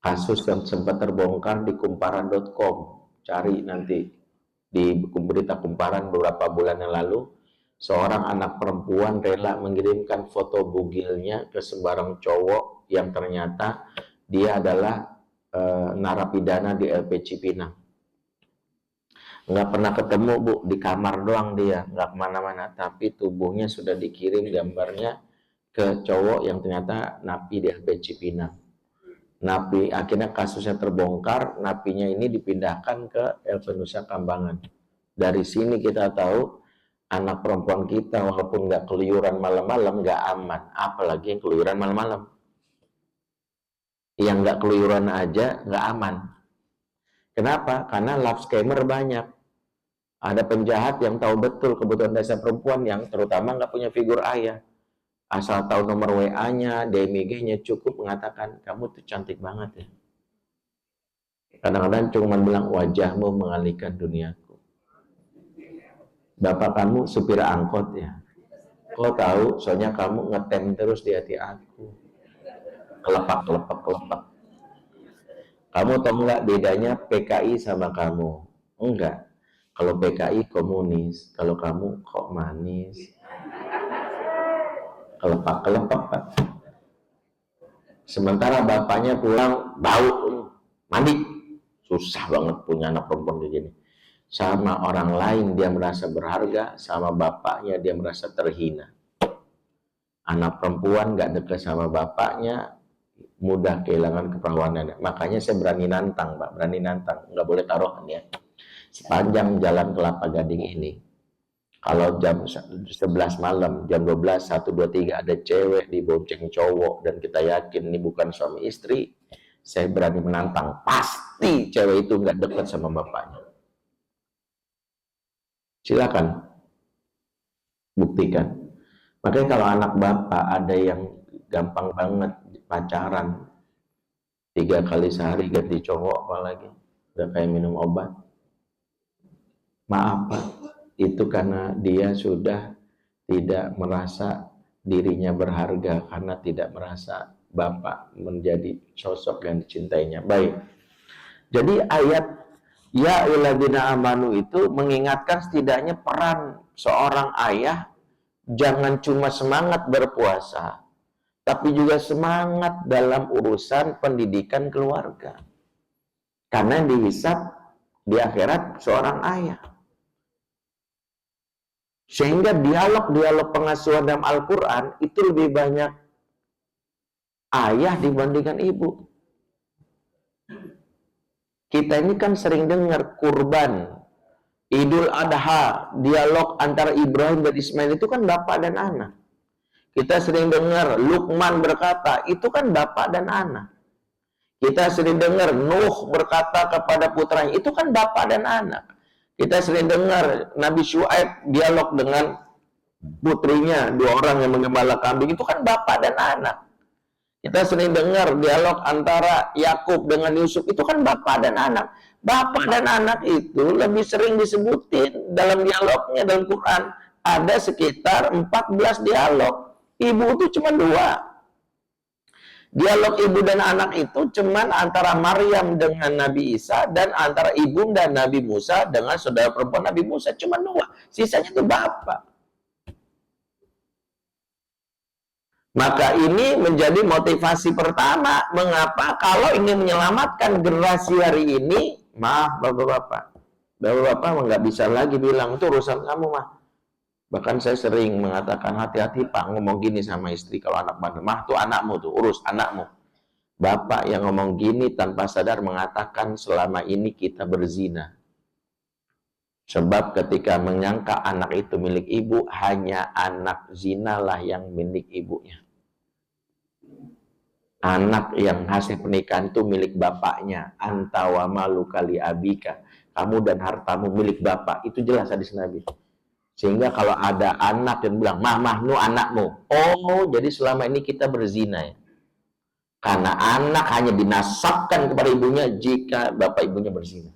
A: Kasus yang sempat terbongkar di kumparan.com. Cari nanti di berita Kumparan beberapa bulan yang lalu. Seorang anak perempuan rela mengirimkan foto bugilnya ke sembarang cowok yang ternyata dia adalah narapidana di LP Cipinang. Nggak pernah ketemu, Bu, di kamar doang dia, nggak kemana-mana, tapi tubuhnya sudah dikirim gambarnya ke cowok yang ternyata napi di LP Cipinang. Napi, akhirnya kasusnya terbongkar, napinya ini dipindahkan ke LP Nusa Kambangan. Dari sini kita tahu anak perempuan kita walaupun nggak keluyuran malam-malam nggak aman, apalagi yang keluyuran malam-malam. Yang nggak keluyuran aja nggak aman. Kenapa? Karena love scammer banyak. Ada penjahat yang tahu betul kebutuhan dasar perempuan yang terutama nggak punya figur ayah. Asal tahu nomor WA-nya, DMG-nya cukup mengatakan, kamu tuh cantik banget ya. Kadang-kadang cuma bilang, wajahmu mengalihkan duniaku. Bapak kamu supir angkot ya. Kok tahu? Soalnya kamu ngetem terus di hati aku. Kelepak, kelepak, kelepak. Kamu tahu nggak bedanya PKI sama kamu? Enggak. Kalau PKI komunis, kalau kamu kok manis. Kelepak-kelepak, Pak. Sementara bapaknya pulang bau, mandi. Susah banget punya anak perempuan kayak gini. Sama orang lain dia merasa berharga, sama bapaknya dia merasa terhina. Anak perempuan gak dekat sama bapaknya, mudah kehilangan keperawanannya. Makanya saya berani nantang, Pak. Berani nantang. Nggak boleh taruhan ya. Sepanjang jalan Kelapa Gading ini, kalau jam 11 malam, jam 12, 1, 2, 3 ada cewek dibonceng cowok dan kita yakin ini bukan suami istri, saya berani menantang, pasti cewek itu nggak dekat sama bapaknya. Silakan buktikan. Makanya kalau anak bapak ada yang gampang banget pacaran 3 kali sehari ganti cowok, apalagi udah kayak minum obat. Maaf Pak, itu karena dia sudah tidak merasa dirinya berharga, karena tidak merasa bapak menjadi sosok yang dicintainya. Baik, jadi ayat ya ayyuhalladzina amanu itu mengingatkan setidaknya peran seorang ayah jangan cuma semangat berpuasa, tapi juga semangat dalam urusan pendidikan keluarga. Karena yang dihisab di akhirat seorang ayah. Sehingga dialog-dialog pengasuhan dalam Al-Quran itu lebih banyak ayah dibandingkan ibu. Kita ini kan sering dengar kurban, Idul Adha, dialog antara Ibrahim dan Ismail itu kan bapak dan anak. Kita sering dengar Luqman berkata, itu kan bapak dan anak. Kita sering dengar Nuh berkata kepada putranya, itu kan bapak dan anak. Kita sering dengar Nabi Syuaib dialog dengan putrinya, 2 orang yang menggembala kambing, itu kan bapak dan anak. Kita sering dengar dialog antara Yakub dengan Yusuf, itu kan bapak dan anak. Bapak dan anak itu lebih sering disebutin dalam dialognya dalam Quran. Ada sekitar 14 dialog. Ibu itu cuma 2. Dialog ibu dan anak itu cuman antara Maryam dengan Nabi Isa dan antara ibunda Nabi Musa dengan saudara perempuan Nabi Musa, cuma 2. Sisanya itu bapak. Maka ini menjadi motivasi pertama mengapa kalau ingin menyelamatkan generasi hari ini, maaf bapak-bapak, bapak-bapak nggak bisa lagi bilang itu urusan kamu mah. Bahkan saya sering mengatakan, hati-hati Pak ngomong gini sama istri kalau anak bandel. Mah tuh anakmu tuh, urus anakmu. Bapak yang ngomong gini tanpa sadar mengatakan selama ini kita berzina. Sebab ketika menyangka anak itu milik ibu, hanya anak zinalah yang milik ibunya. Anak yang hasil pernikahan itu milik bapaknya. Anta wa malu kali abika. Kamu dan hartamu milik bapak. Itu jelas hadis Nabi. Sehingga kalau ada anak yang bilang, mah, nu anakmu. Oh, jadi selama ini kita berzina ya. Karena anak hanya dinasabkan kepada ibunya jika bapak ibunya berzina.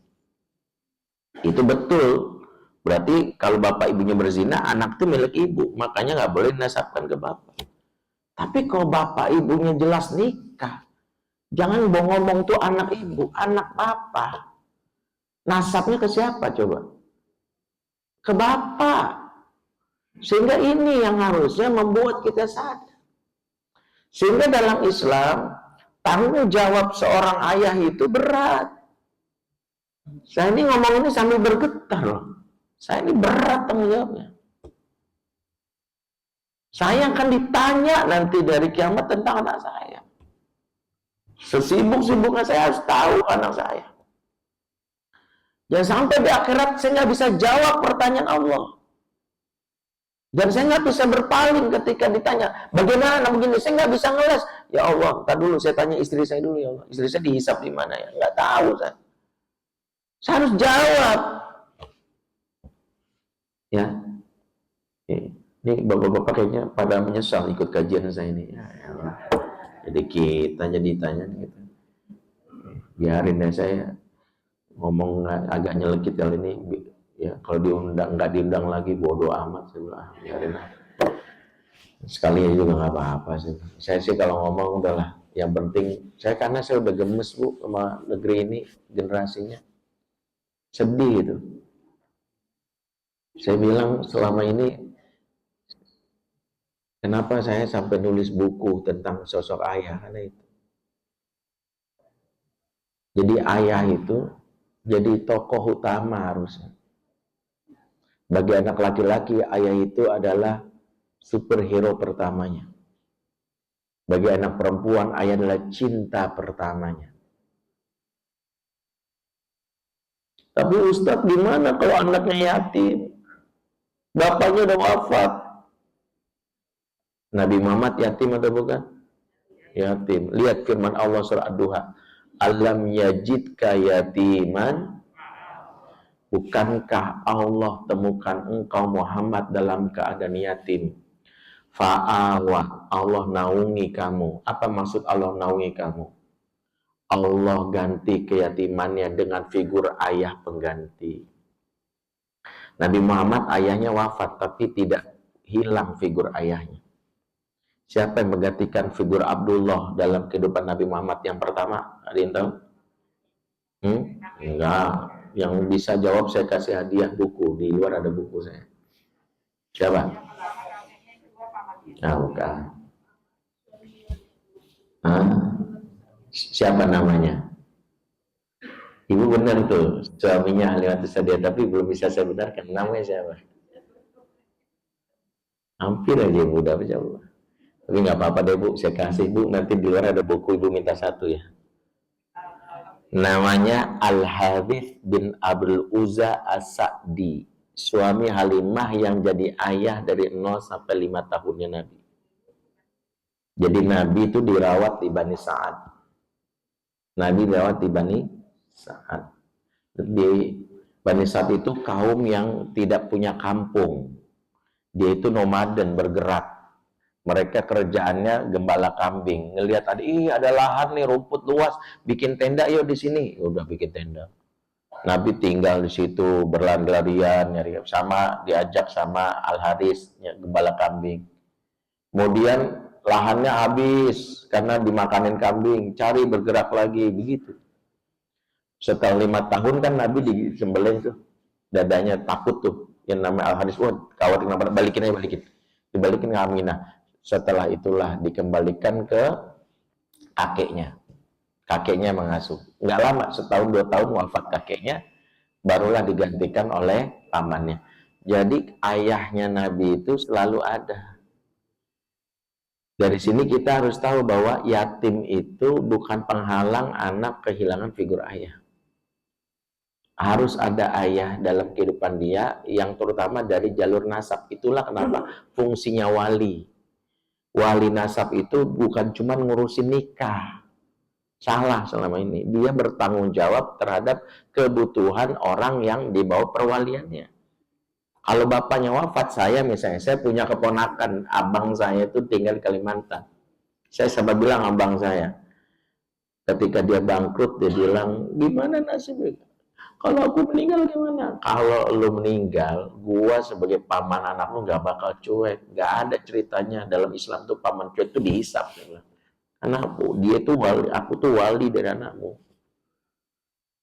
A: Itu betul. Berarti kalau bapak ibunya berzina, anak itu milik ibu. Makanya nggak boleh dinasabkan ke bapak. Tapi kalau bapak ibunya jelas nikah, jangan ngomong tuh anak ibu, anak bapak. Nasabnya ke siapa coba? Ke bapak. Sehingga ini yang harusnya membuat kita sadar. Sehingga dalam Islam, tanggung jawab seorang ayah itu berat. Saya ini ngomong ini sambil bergetar loh. Saya ini berat tanggung jawabnya. Saya akan ditanya nanti dari kiamat tentang anak saya. Sesibuk-sibuknya saya harus tahu anak saya. Jangan sampai di akhirat saya nggak bisa jawab pertanyaan Allah. Dan saya nggak bisa berpaling ketika ditanya, bagaimana begini, saya nggak bisa ngeles. Ya Allah, ntar dulu saya tanya istri saya dulu ya Allah. Istri saya dihisap di mana ya? Nggak tahu saya. Saya harus jawab. Ya, ini Ini bapak-bapak kayaknya pada menyesal ikut kajian saya ini. Ya Allah. Jadi kita jadi tanya gitu. Biarin deh saya ngomong agak nyelekit kali ini. Ya kalau diundang nggak diundang lagi bodoh amat saya bilang. Biarin lah. Sekali juga nggak apa-apa sih. Saya sih kalau ngomong udahlah. Yang penting saya karena saya udah gemes Bu sama negeri ini generasinya. Sedih gitu. Saya bilang selama ini kenapa saya sampai nulis buku tentang sosok ayah karena itu. Jadi ayah itu jadi tokoh utama harusnya. Bagi anak laki-laki, ayah itu adalah superhero pertamanya. Bagi anak perempuan, ayah adalah cinta pertamanya. Tapi Ustadz gimana kalau anaknya yatim? Bapaknya udah wafat. Nabi Muhammad yatim atau bukan? Yatim. Lihat firman Allah surah Ad-Duha. Alam yajidka yatiman. Bukankah Allah temukan engkau Muhammad dalam keadaan yatim? Fa'awah, Allah naungi kamu. Apa maksud Allah naungi kamu? Allah ganti keyatimannya dengan figur ayah pengganti. Nabi Muhammad ayahnya wafat, tapi tidak hilang figur ayahnya. Siapa yang menggantikan figur Abdullah dalam kehidupan Nabi Muhammad yang pertama? Ada yang tahu? Enggak. Yang bisa jawab saya kasih hadiah buku. Di luar ada buku saya. Siapa? Nah, bukan. Siapa namanya? Ibu benar tuh, suaminya Halimah Sa'diyah, tapi belum bisa saya benarkan. Namanya siapa? Hampir aja Ibu udah jawab. Tapi nggak apa-apa deh Bu, saya kasih Bu. Nanti di luar ada buku, Ibu minta satu ya. Namanya Al-Harith bin Abdul Uzza As-Sa'di. Suami Halimah yang jadi ayah dari 0 sampai 5 tahunnya Nabi. Jadi Nabi itu dirawat di Bani Sa'ad. Nabi dirawat di Bani Sa'ad. Di Bani Sa'ad itu kaum yang tidak punya kampung. Dia itu nomaden, bergerak. Mereka kerjaannya gembala kambing. Ngelihat ada lahan nih, rumput luas, bikin tenda yuk di sini. Udah bikin tenda. Nabi tinggal di situ berlari-larian, diajak sama Al-Haris, gembala kambing. Kemudian lahannya habis karena dimakanin kambing, cari bergerak lagi begitu. Setelah 5 tahun kan Nabi disembelih tuh, dadanya takut tuh, yang namanya Al-Haris, khawatir kenapa, balikin, dibalikin ke Aminah. Setelah itulah dikembalikan ke kakeknya mengasuh. Nggak lama, setahun 2 tahun wafat kakeknya, barulah digantikan oleh pamannya. Jadi ayahnya Nabi itu selalu ada. Dari sini kita harus tahu bahwa yatim itu bukan penghalang anak kehilangan figur ayah. Harus ada ayah dalam kehidupan dia, yang terutama dari jalur nasab. Itulah kenapa fungsinya wali. Wali nasab itu bukan cuma ngurusin nikah. Salah selama ini. Dia bertanggung jawab terhadap kebutuhan orang yang di bawah perwaliannya. Kalau bapaknya wafat, saya punya keponakan, abang saya itu tinggal di Kalimantan. Saya sempat bilang abang saya, ketika dia bangkrut, dia bilang, gimana nasibnya? Kalau aku meninggal gimana? Kalau lu meninggal, gua sebagai paman anak lu gak bakal cuek. Gak ada ceritanya dalam Islam tuh paman cuek itu dihisap. Karena dia tuh wali, aku tuh wali dari anakmu.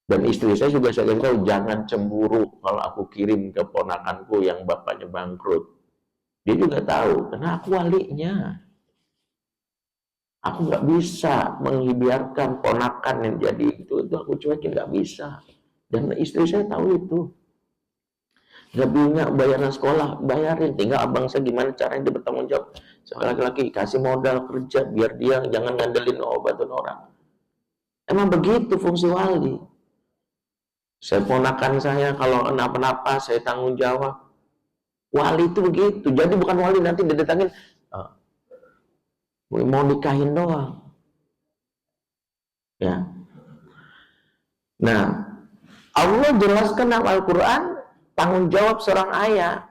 A: Dan istri saya juga saya tahu, jangan cemburu kalau aku kirim ke ponakanku yang bapaknya bangkrut. Dia juga tahu, karena aku walinya. Aku nggak bisa membiarkan ponakan yang jadi itu aku cuekin, nggak bisa. Dan istri saya tahu itu. Nggak punya bayaran sekolah, bayarin. Tinggal abang saya gimana caranya dia bertanggung jawab. Seorang laki-laki kasih modal kerja biar dia jangan ngandelin obatin orang. Emang begitu fungsi wali. Saya ponakan saya kalau kenapa-napa saya tanggung jawab. Wali itu begitu. Jadi bukan wali nanti didatangin mau nikahin doang. Ya. Nah, Allah jelaskan dalam Al-Quran tanggung jawab seorang ayah.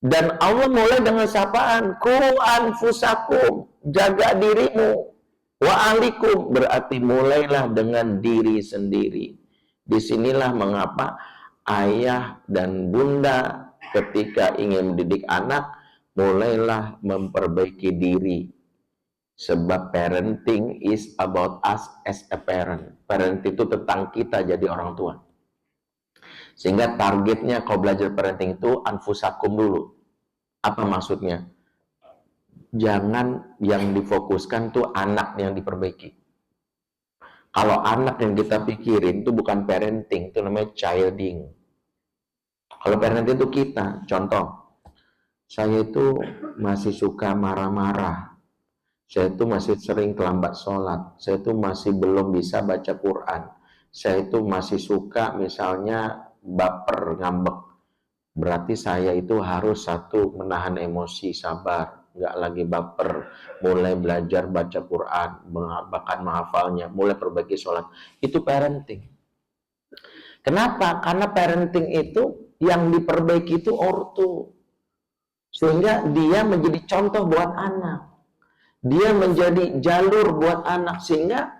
A: Dan Allah mulai dengan sapaan, ku anfusakum, jaga dirimu, wa ahlikum, berarti mulailah dengan diri sendiri. Disinilah mengapa ayah dan bunda ketika ingin mendidik anak, mulailah memperbaiki diri. Sebab parenting is about us as a parent. Parent itu tentang kita jadi orang tua. Sehingga targetnya kalau belajar parenting itu anfusakum dulu. Apa maksudnya? Jangan yang difokuskan tuh anak yang diperbaiki. Kalau anak yang kita pikirin itu bukan parenting, itu namanya childing. Kalau parenting itu kita, contoh, saya itu masih suka marah-marah, saya itu masih sering terlambat sholat, saya itu masih belum bisa baca Quran, saya itu masih suka misalnya baper, ngambek. Berarti saya itu harus satu, menahan emosi, sabar, nggak lagi baper, mulai belajar baca Quran, bahkan menghafalnya, mulai perbaiki sholat. Itu parenting. Kenapa? Karena parenting itu yang diperbaiki itu ortu. Sehingga dia menjadi contoh buat anak. Dia menjadi jalur buat anak. Sehingga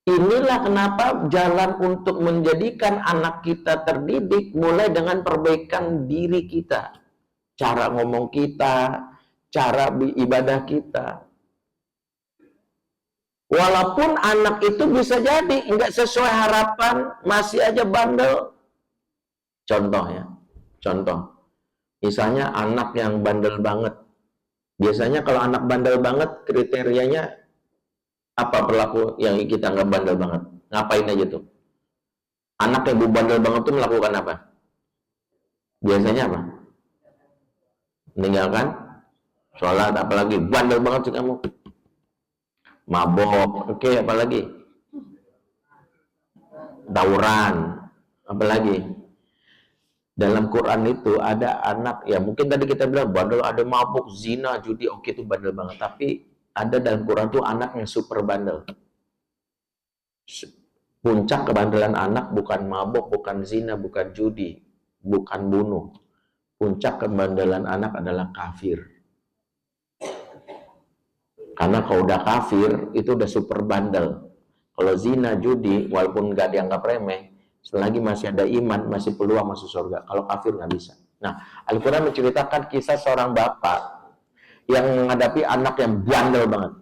A: inilah kenapa jalan untuk menjadikan anak kita terdidik mulai dengan perbaikan diri kita. Cara ngomong kita, cara ibadah kita. Walaupun anak itu bisa jadi nggak sesuai harapan, masih aja bandel. Contoh ya, contoh. Misalnya anak yang bandel banget. Biasanya kalau anak bandel banget, kriterianya apa perilaku yang kita nggak bandel banget? Ngapain aja tuh? Anak yang bandel banget tuh melakukan apa? Biasanya apa? Meninggalkan sholat, apalagi bandel banget sih kamu. Mabok, oke, apalagi? Tawuran, apalagi? Dalam Quran itu ada anak, ya mungkin tadi kita bilang bandel, ada mabuk, zina, judi, oke itu bandel banget. Tapi ada dalam Quran tuh anak yang super bandel. Puncak kebandelan anak bukan mabuk, bukan zina, bukan judi, bukan bunuh. Puncak kebandelan anak adalah kafir. Karena kalau udah kafir, itu udah super bandel. Kalau zina, judi, walaupun nggak dianggap remeh, selagi masih ada iman, masih peluang masuk surga. Kalau kafir nggak bisa. Nah, Al-Quran menceritakan kisah seorang bapak yang menghadapi anak yang bandel banget.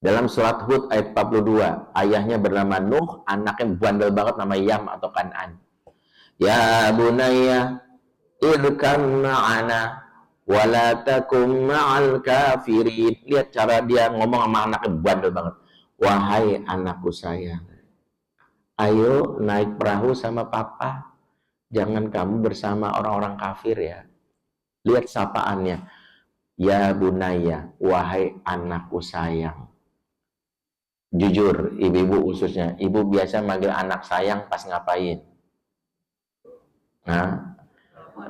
A: Dalam surat Hud ayat 42, ayahnya bernama Nuh, anaknya bandel banget nama Yam atau Kan'an. Ya bunayya, irkam ma'ana, wala takum ma'al kafirin. Lihat cara dia ngomong sama anaknya bandel banget. Wahai anakku sayang, ayo naik perahu sama papa. Jangan kamu bersama orang-orang kafir ya. Lihat sapaannya. Ya bunaya, wahai anakku sayang. Jujur, ibu-ibu khususnya. Ibu biasa manggil anak sayang pas ngapain? Nah,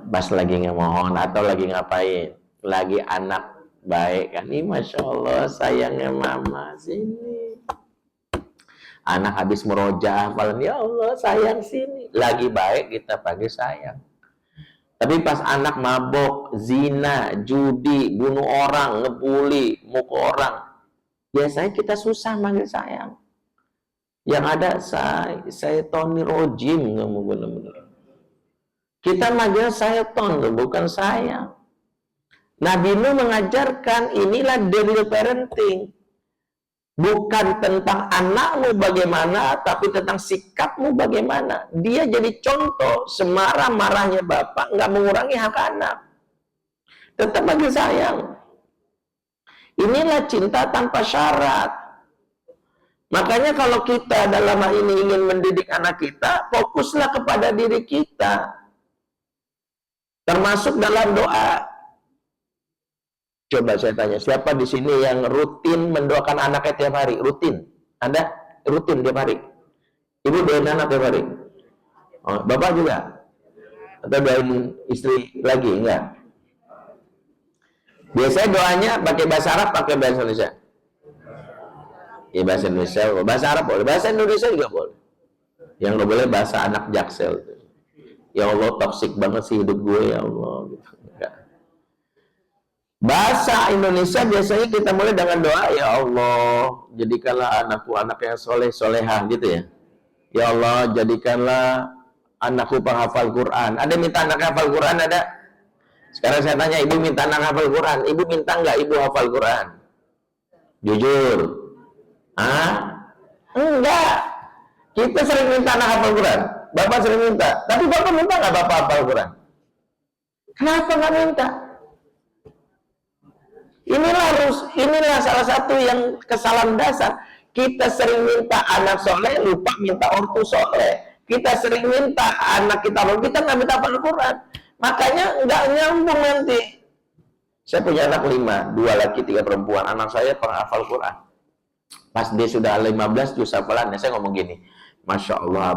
A: pas lagi ngemohon atau lagi ngapain? Lagi anak baik kan? Ini Masya Allah sayangnya mama sini. Anak habis merojaah, ya Allah sayang sini. Lagi baik kita panggil sayang. Tapi pas anak mabok, zina, judi, bunuh orang, ngebully, mukul orang, biasanya kita susah manggil sayang. Yang ada saya Tony Rojim, nggak mau bener-bener. Kita manggil saya Ton, bukan sayang. Nabi Nuh mengajarkan inilah real parenting. Bukan tentang anakmu bagaimana, tapi tentang sikapmu bagaimana. Dia jadi contoh, semarah-marahnya bapak, nggak mengurangi hak anak. Tetap bagi sayang. Inilah cinta tanpa syarat. Makanya kalau kita dalam hal ini ingin mendidik anak kita, fokuslah kepada diri kita. Termasuk dalam doa. Coba saya tanya, siapa di sini yang rutin mendoakan anaknya tiap hari? Rutin? Ada? Rutin tiap hari? Ibu doain anak tiap hari? Oh, bapak juga? Atau doain istri lagi? Enggak? Biasanya doanya pakai bahasa Arab, pakai bahasa Indonesia? Ya bahasa Indonesia, bahasa Arab boleh, bahasa Indonesia juga boleh. Yang nggak boleh bahasa anak Jaksel. Ya Allah, toksik banget sih hidup gue, ya Allah. Enggak. Bahasa Indonesia biasanya kita mulai dengan doa, ya Allah, jadikanlah anakku anak yang soleh solehah gitu ya. Ya Allah, jadikanlah anakku penghafal Quran. Ada minta anak hafal Quran, ada? Sekarang saya tanya, ibu minta anak hafal Quran? Ibu minta nggak ibu hafal Quran? Jujur. Ah? Enggak. Kita sering minta anak hafal Quran. Bapak sering minta. Tapi bapak minta nggak bapak hafal Quran? Kenapa nggak minta? Inilah salah satu yang kesalahan dasar. Kita sering minta anak soleh, lupa minta ortu soleh. Kita sering minta anak kita nggak minta hafal Quran. Makanya nggak nyambung nanti. Saya punya anak 5, 2 laki, 3 perempuan. Anak saya penghafal Quran. Pas dia sudah 15 juz hafalannya, saya ngomong gini, Masya Allah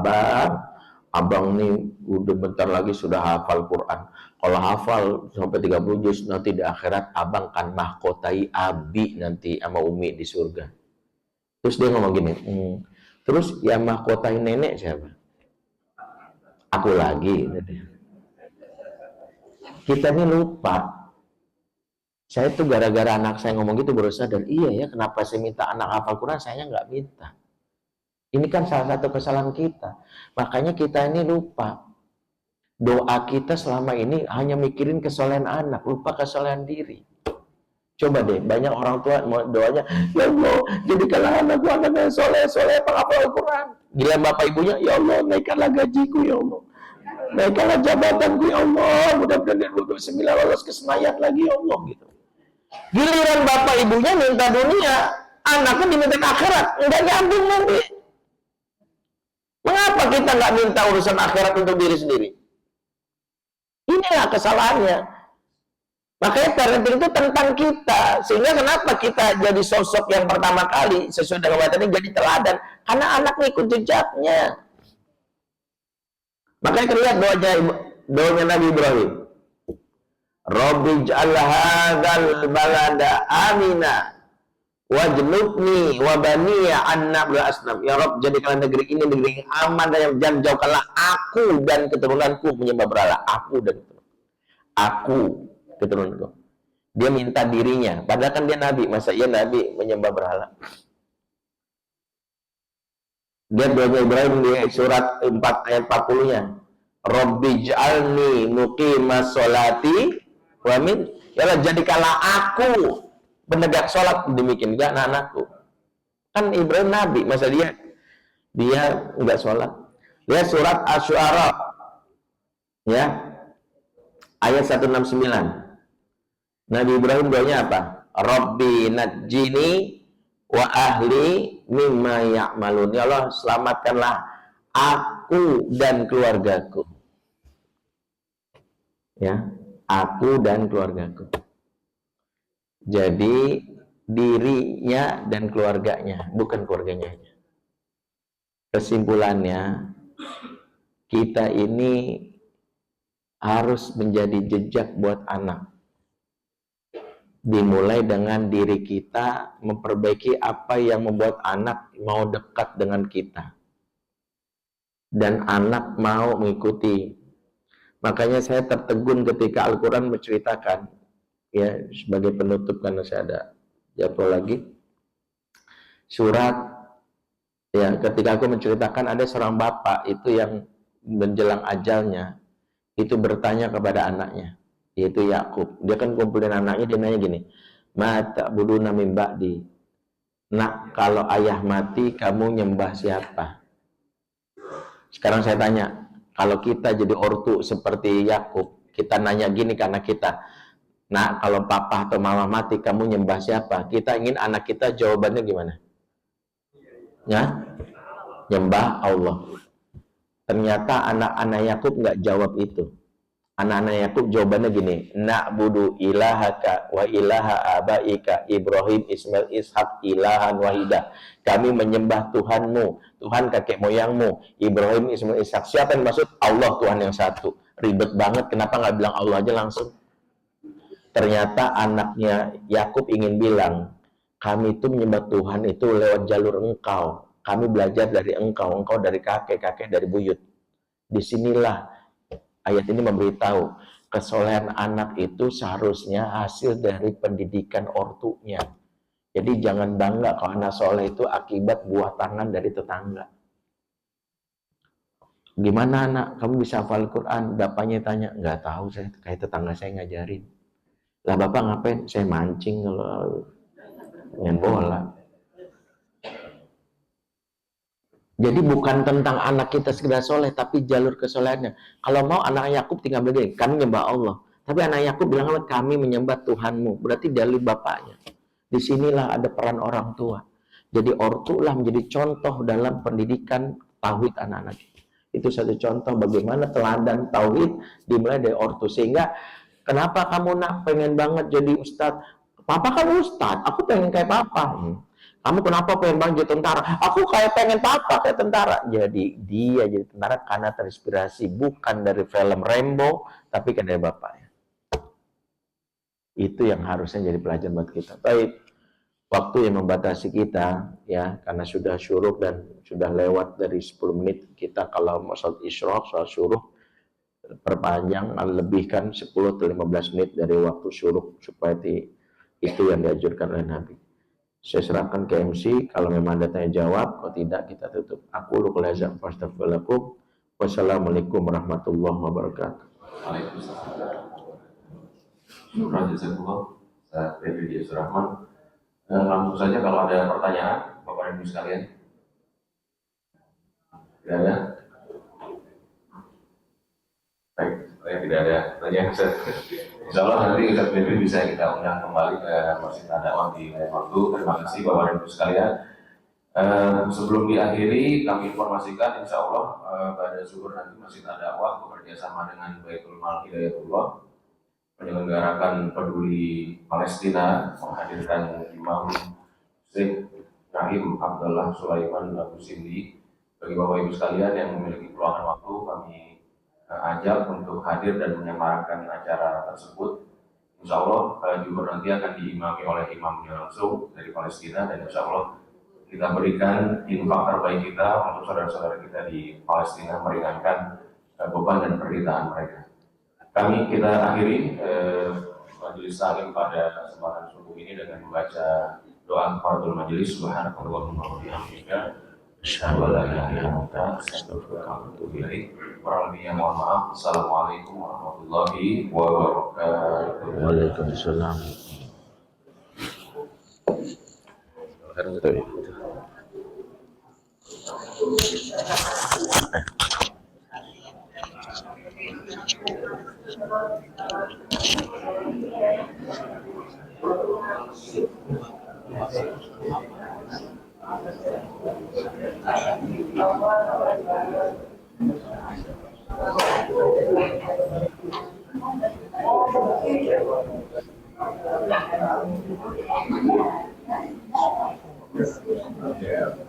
A: abang nih udah bentar lagi sudah hafal Quran. Kalau hafal sampai 30 juz, nanti di akhirat abang kan mahkotai abi nanti sama umi di surga. Terus dia ngomong gini, terus yang mahkotai nenek siapa? Aku lagi. Kita ini lupa. Saya tuh gara-gara anak saya ngomong gitu baru sadar, iya ya, kenapa saya minta anak hafal Quran, saya nggak minta. Ini kan salah satu kesalahan kita. Makanya kita ini lupa. Doa kita selama ini hanya mikirin kesolehan anak, lupa kesolehan diri. Coba deh, banyak orang tua doanya, ya Allah, jadikanlah anakku anak yang soleh penghafal Quran. Gila bapak ibunya, ya Allah, naikkanlah gajiku, ya Allah. Naikkanlah jabatanku, ya Allah. Mudah-mudahan 29 lolos ke Senayan lagi, ya Allah, gitu. Giliran bapak ibunya minta dunia, anaknya diminta akhirat, nggak nyambung nanti. Mengapa kita nggak minta urusan akhirat untuk diri sendiri? Inilah kesalahannya. Makanya parenting itu tentang kita. Sehingga kenapa kita jadi sosok yang pertama kali sesuai dengan wajah ini jadi teladan? Karena anak ngikut jejaknya. Makanya kita lihat doanya Nabi Ibrahim. Rabbi ij'al hadzal balada amina wajnubni wa baniya an na'budal asnam. Ya Rabb, jadikanlah negeri ini negeri yang aman dan jauhkanlah aku dan keturunanku menyembah berhala. Aku keturunanku. Dia minta dirinya, padahal kan dia nabi. Masa iya nabi menyembah berhala? Dia doanya Ibrahim di surat 4 ayat 40-nya. Rabbi ij'alni muqimas sholati wa min, ya Allah, jadikanlah aku penegak sholat. Demikian juga anak-anakku. Kan Ibrahim nabi, masa dia enggak sholat? Lihat surat Asy-Syu'ara ya, ayat 169. Nabi Ibrahim doanya apa? Rabbi najjini wa ahli mimma ya'malun. Ya Allah, selamatkanlah aku dan keluargaku. Ya, aku dan keluargaku. Jadi dirinya dan keluarganya, bukan keluarganya. Kesimpulannya, kita ini harus menjadi jejak buat anak. Dimulai dengan diri kita, memperbaiki apa yang membuat anak mau dekat dengan kita. Dan anak mau mengikuti. Makanya saya tertegun ketika Al-Quran menceritakan, ya, sebagai penutup karena saya ada jadwal lagi. Surat, ya, ketika aku menceritakan ada seorang bapak itu yang menjelang ajalnya, itu bertanya kepada anaknya, yaitu Yakub. Dia kan kumpulin anaknya, dia nanya gini, ma ta'buduna min ba'di. Nak, kalau ayah mati, kamu nyembah siapa? Sekarang saya tanya, kalau kita jadi ortu seperti Yakub, kita nanya gini karena kita, nah, kalau papa atau mama mati, kamu nyembah siapa? Kita ingin anak kita jawabannya gimana? Ya, nyembah Allah. Ternyata anak-anak Yakub nggak jawab itu. Anak-anak Yakub jawabannya gini, na'budu ilahaka wa ilaha abaika Ibrahim, Ismail, Ishak ilahan wahidah. Kami menyembah Tuhanmu, Tuhan kakek moyangmu, Ibrahim, Ismail, Ishak. Siapa yang maksud? Allah, Tuhan yang satu. Ribet banget, kenapa nggak bilang Allah aja langsung? Ternyata anaknya Yakub ingin bilang, kami itu menyembah Tuhan itu lewat jalur engkau. Kami belajar dari engkau dari kakek dari buyut. Disinilah Ayat ini memberitahu kesolehan anak itu seharusnya hasil dari pendidikan ortunya. Jadi jangan bangga kalau anak soleh itu akibat buah tangan dari tetangga. Gimana anak, kamu bisa hafal Quran? Bapaknya tanya, nggak tahu saya, kayak tetangga saya ngajarin. Lah bapak ngapain? Saya mancing kalau main bola. Jadi bukan tentang anak kita sekedar soleh, tapi jalur kesolehannya. Kalau mau anak Yakub tinggal begini, kami menyembah Allah. Tapi anak Yakub bilang, kami menyembah Tuhanmu. Berarti jalur bapaknya. Disinilah ada peran orang tua. Jadi ortulah menjadi contoh dalam pendidikan tauhid anak-anak kita. Itu satu contoh bagaimana teladan tauhid dimulai dari ortu. Sehingga kenapa kamu nak pengen banget jadi ustadz? Papa kan ustadz, aku pengen kayak papa. Kamu kenapa pengen banget jadi tentara? Aku kayak pengen papa kayak tentara. Jadi dia jadi tentara karena terinspirasi bukan dari film Rambo, tapi kan dari bapaknya. Itu yang harusnya jadi pelajaran buat kita. Baik, waktu yang membatasi kita ya, karena sudah syuruk dan sudah lewat dari 10 menit. Kita kalau mau sholat isyraq, sholat syuruk, perpanjang lebihkan 10 atau 15 menit dari waktu syuruk supaya itu yang dianjurkan oleh Nabi. Saya serahkan ke MC, kalau memang ada tanya jawab, kalau tidak kita tutup. Aku luqul azam fastaghfirullakum. Wassalamualaikum warahmatullahi wabarakatuh.
B: Waalaikumsalam. Saya Febri Surahman. Langsung saja kalau ada pertanyaan, Bapak dan Ibu sekalian. Tidak ada? Baik, tidak ada pertanyaan. Insya Allah nanti Ustaz Febri bisa kita undang kembali ke Masjid Ad-Da'wah di lain waktu. Terima kasih Bapak dan Ibu sekalian. Sebelum diakhiri, kami informasikan insya Allah pada zuhur nanti Masjid Ad-Da'wah bekerja sama dengan Baitul Mal Hidayatullah menyelenggarakan peduli Palestina, menghadirkan Imam Syekh Naim Abdullah Sulaiman Abu Sindi. Bagi Bapak Ibu sekalian yang memiliki peluangan waktu, kami ajak untuk hadir dan menyemarakan acara tersebut. Insya Allah juga nanti akan diimami oleh imamnya langsung dari Palestina, dan insya Allah kita berikan infak terbaik kita untuk saudara-saudara kita di Palestina, meringankan beban dan penderitaan mereka. Kita akhiri majelis salim pada kesempatan subuh ini dengan membaca doa kafaratul majelis. Subhanakallahumma wa bihamdika asyhadu an la ilaha illa anta astaghfiruka wa atubu ilaik. Kurang lebihnya mohon maaf. Assalamualaikum warahmatullahi wabarakatuh.
A: Waalaikumsalam. Yeah.